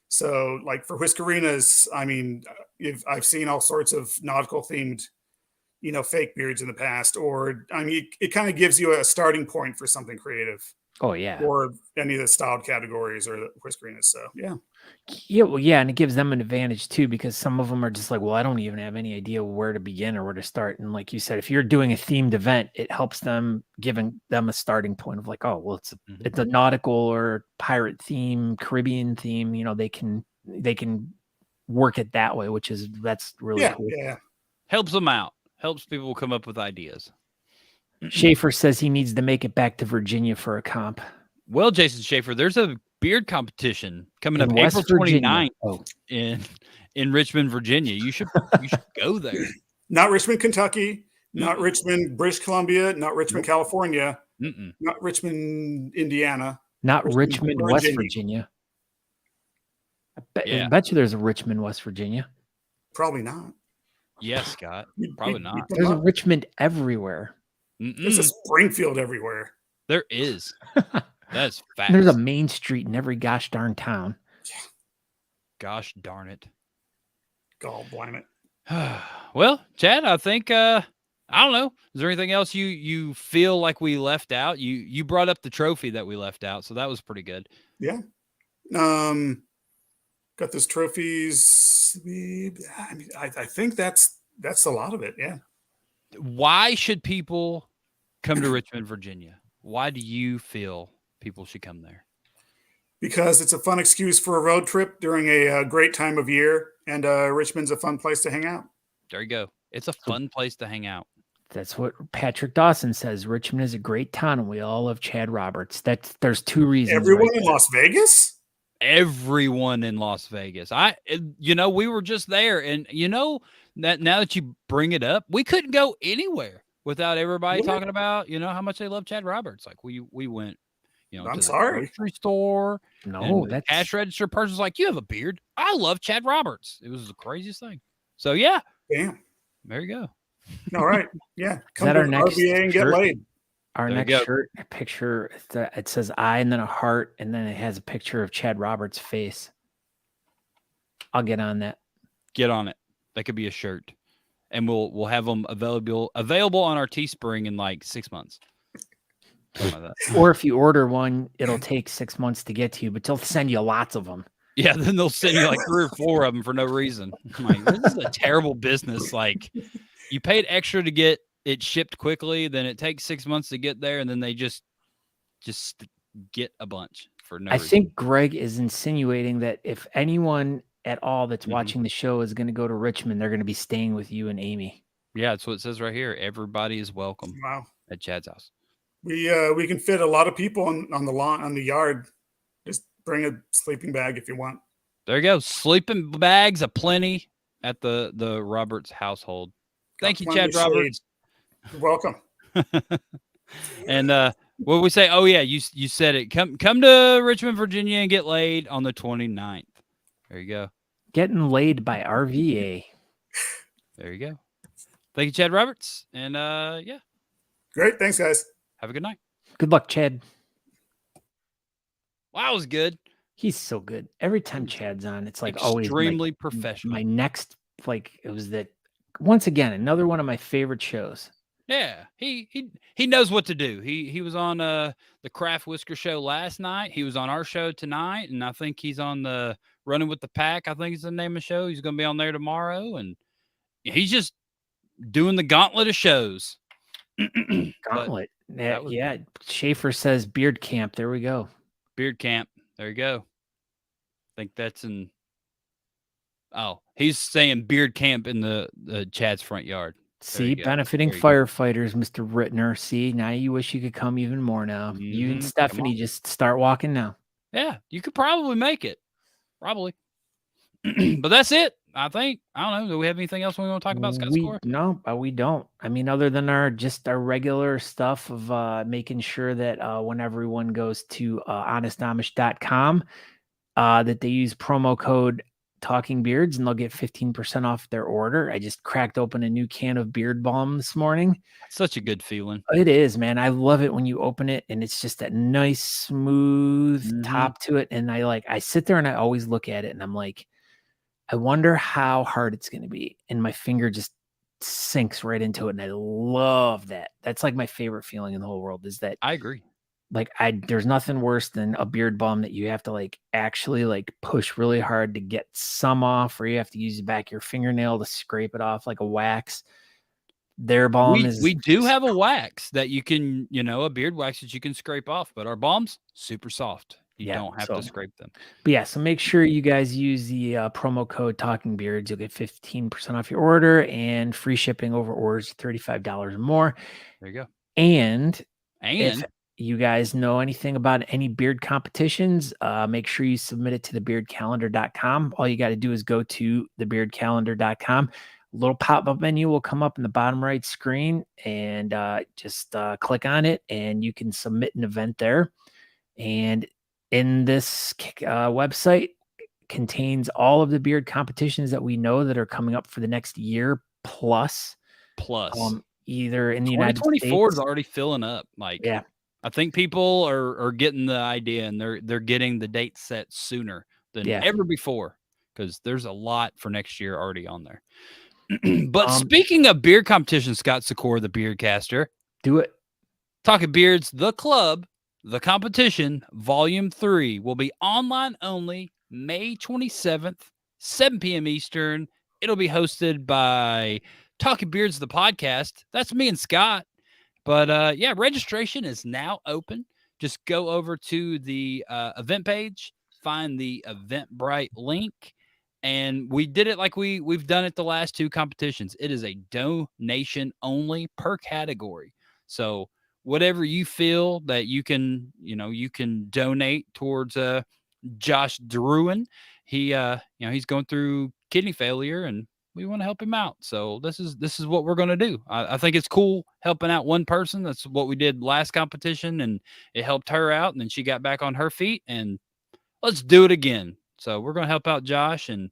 So, like for Whiskerinas, I mean, I've seen all sorts of nautical themed, fake beards in the past, or I mean, it kind of gives you a starting point for something creative. Oh yeah. Or any of the styled categories or the Whiskerinas. So yeah. Yeah, well, yeah, and it gives them an advantage too, because some of them are just like, well, I don't even have any idea where to begin or where to start. And like you said, if you're doing a themed event, it helps them, giving them a starting point of like, oh, well, it's a nautical or pirate theme, Caribbean theme. They can work it that way, that's really cool. Yeah. Helps them out. Helps people come up with ideas. Schaefer says he needs to make it back to Virginia for a comp. Well, Jason Schaefer, there's a beard competition coming up April 29th in Richmond, Virginia. You should go there. Not Richmond, Kentucky, not Richmond, British Columbia, not Richmond, California, not Richmond, Indiana. Not Richmond, West Virginia. I bet you there's a Richmond, West Virginia. Probably not. Yes, Scott. Probably not. There's a Richmond everywhere. There's a Springfield everywhere. There is. That's fact. There's a Main Street in every gosh darn town. Gosh darn it. God blame it. Well, Chad, I think I don't know. Is there anything else you feel like we left out? You brought up the trophy that we left out, so that was pretty good. Yeah. Got those trophies. I mean, I think that's a lot of it. Yeah. Why should people come to Richmond, Virginia? Why do you feel people should come there? Because it's a fun excuse for a road trip during a great time of year, and Richmond's a fun place to hang out. There you go. It's a fun place to hang out. That's what Patrick Dawson says. Richmond is a great town, and we all love Chad Roberts. There's two reasons. Everyone in Las Vegas? Everyone in Las Vegas. We were just there, and that now that you bring it up, we couldn't go anywhere without everybody talking about, how much they love Chad Roberts. Like we went, I'm to sorry. the grocery store. No, the cash register person's like, you have a beard. I love Chad Roberts. It was the craziest thing. So yeah. Damn. There you go. All right. Yeah. Come to RVA and get laid. Our next shirt picture, it says I and then a heart, and then it has a picture of Chad Roberts' face. I'll get on that. Get on it. That could be a shirt. And we'll have them available on our Teespring in like 6 months. Something like that. Or if you order one, it'll take 6 months to get to you, but they'll send you lots of them. Yeah, then they'll send you like 3 or 4 of them for no reason. I'm like, this is a terrible business. Like, you paid extra to get it shipped quickly, then it takes 6 months to get there, and then they just get a bunch for no reason. I think Greg is insinuating that if anyone at all that's watching the show is going to go to Richmond, they're going to be staying with you and Amy. Yeah, that's what it says right here. Everybody is welcome. Wow. At Chad's house. We can fit a lot of people on the lawn, on the yard. Just bring a sleeping bag if you want. There you go. Sleeping bags aplenty at the Roberts household. Thank you, Chad Roberts. You're welcome. And what did we say? Oh yeah, you said it. Come to Richmond, Virginia, and get laid on the 29th. There you go. Getting laid by RVA. There you go. Thank you, Chad Roberts. And yeah. Great. Thanks, guys. Have a good night. Good luck, Chad. Wow, it was good. He's so good. Every time Chad's on, it's like extremely always professional. My next, it was once again, another one of my favorite shows. Yeah, he knows what to do. He was on the Craft Whisker show last night. He was on our show tonight, and I think he's on the Running with the Pack. I think is the name of the show. He's going to be on there tomorrow, and he's just doing the gauntlet of shows. Gauntlet. Yeah. Schaefer says Beard Camp. There we go. Beard Camp. There you go. I think that's in. Oh, he's saying Beard Camp in the Chad's front yard. See, benefiting firefighters, Mr. Rittner. See, now you wish you could come even more now. You and Stephanie just start walking now. Yeah, you could probably make it. Probably. But that's it. I think. I don't know. Do we have anything else we want to talk about, Scott Sykora? No, we don't. I mean, other than our regular stuff of making sure that when everyone goes to honestamish.com, that they use promo code Talking Beards and they'll get 15% off their order. I just cracked open a new can of beard balm this morning. Such a good feeling. It is, man. I love it when you open it and it's just that nice, smooth top to it. And I sit there and I always look at it and I'm like, I wonder how hard it's going to be. And my finger just sinks right into it. And I love that. That's like my favorite feeling in the whole world is that. I agree. There's nothing worse than a beard balm that you have to actually push really hard to get some off, or you have to use the back of your fingernail to scrape it off like a wax. Their balm we do have a wax that you can, a beard wax that you can scrape off, but our balms super soft. You don't have to scrape them. But yeah, so make sure you guys use the promo code Talking Beards. You'll get 15% off your order and free shipping over orders $35 or more. There you go. And if you guys know anything about any beard competitions, make sure you submit it to thebeardcalendar.com. All you got to do is go to thebeardcalendar.com. A little pop-up menu will come up in the bottom right screen, and just click on it, and you can submit an event there. And in this website contains all of the beard competitions that we know that are coming up for the next year plus. Either in the United States. 2024 is already filling up. Yeah. I think people are getting the idea, and they're getting the date set sooner than ever before, because there's a lot for next year already on there. But speaking of beard competition, Scott Sykora, the Beardcaster. Do it. Talking Beards, the club, the competition, Volume 3 will be online only May 27th, 7 p.m. Eastern. It'll be hosted by Talking Beards, the podcast. That's me and Scott. But yeah, registration is now open. Just go over to the event page, find the Eventbrite link. And we did it like we've done it the last 2 competitions. It is a donation only per category. So whatever you feel that you can donate towards Josh Druin. He he's going through kidney failure and we want to help him out. So this is what we're going to do. I think it's cool helping out one person. That's what we did last competition, and it helped her out, and then she got back on her feet, and let's do it again. So we're going to help out Josh, and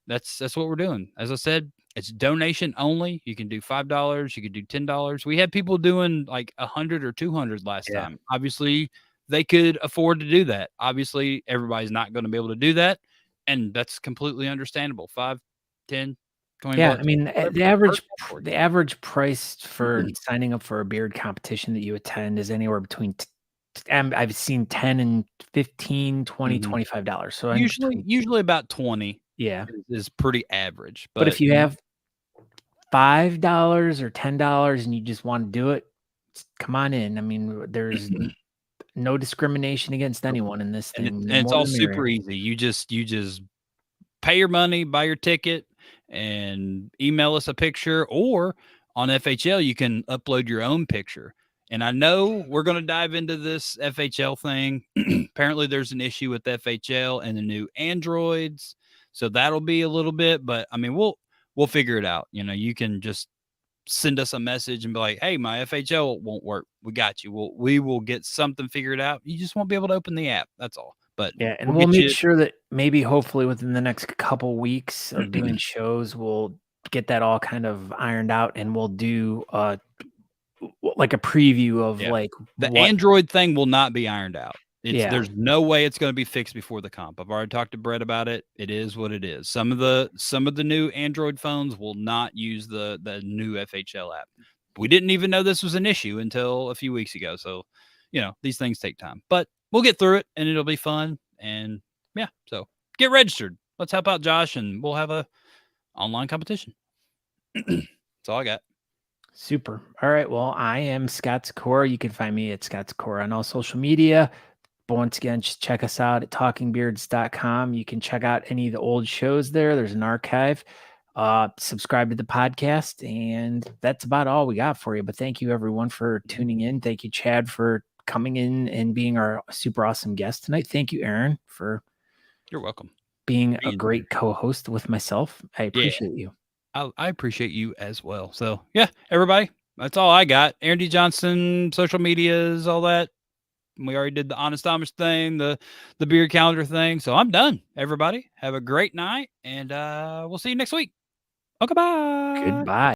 that's what we're doing. As I said, it's donation only. You can do $5. You can do $10. We had people doing like 100 or 200 last time. Obviously, they could afford to do that. Obviously, everybody's not going to be able to do that, and that's completely understandable. 5, 10, 20 Yeah, bucks, I mean, whatever the average price for signing up for a beard competition that you attend is anywhere between I've seen 10 and 15, 20, $25. So usually about 20. Yeah, is pretty average. But if you have $5 or $10 and you just want to do it, come on in. I mean, there's no discrimination against anyone in this thing. And it's all super easy. You just pay your money, buy your ticket, and email us a picture, or on FHL you can upload your own picture. And I know we're going to dive into this FHL thing. Apparently there's an issue with FHL and the new Androids. So that'll be a little bit, but I mean, we'll figure it out. You can just send us a message and be like, hey, my FHL won't work. We got you. We will get something figured out. You just won't be able to open the app. That's all. But yeah, and we'll make sure that maybe hopefully within the next couple weeks of doing shows, we'll get that all kind of ironed out, and we'll do like a preview of like the Android thing will not be ironed out. There's no way it's going to be fixed before the comp. I've already talked to Brett about it. It is what it is. Some of the new Android phones will not use the new FHL app. We didn't even know this was an issue until a few weeks ago. So, these things take time, but we'll get through it and it'll be fun. And yeah, so get registered. Let's help out Josh, and we'll have a online competition. That's all I got. Super. All right. Well, I am Scott Sykora. You can find me at Scott Sykora on all social media. But once again, just check us out at talkingbeards.com. You can check out any of the old shows there. There's an archive. Subscribe to the podcast, and that's about all we got for you. But thank you everyone for tuning in. Thank you, Chad, for coming in and being our super awesome guest tonight. Thank you, Aaron, for you're welcome being a great co-host with myself. I appreciate you. I appreciate you as well. So yeah, everybody, that's all I got. Aaron D. Johnston, social medias, all that. We already did the Honest Amish thing, the beard calendar thing. So I'm done. Everybody have a great night, and we'll see you next week. Okay, bye. Goodbye.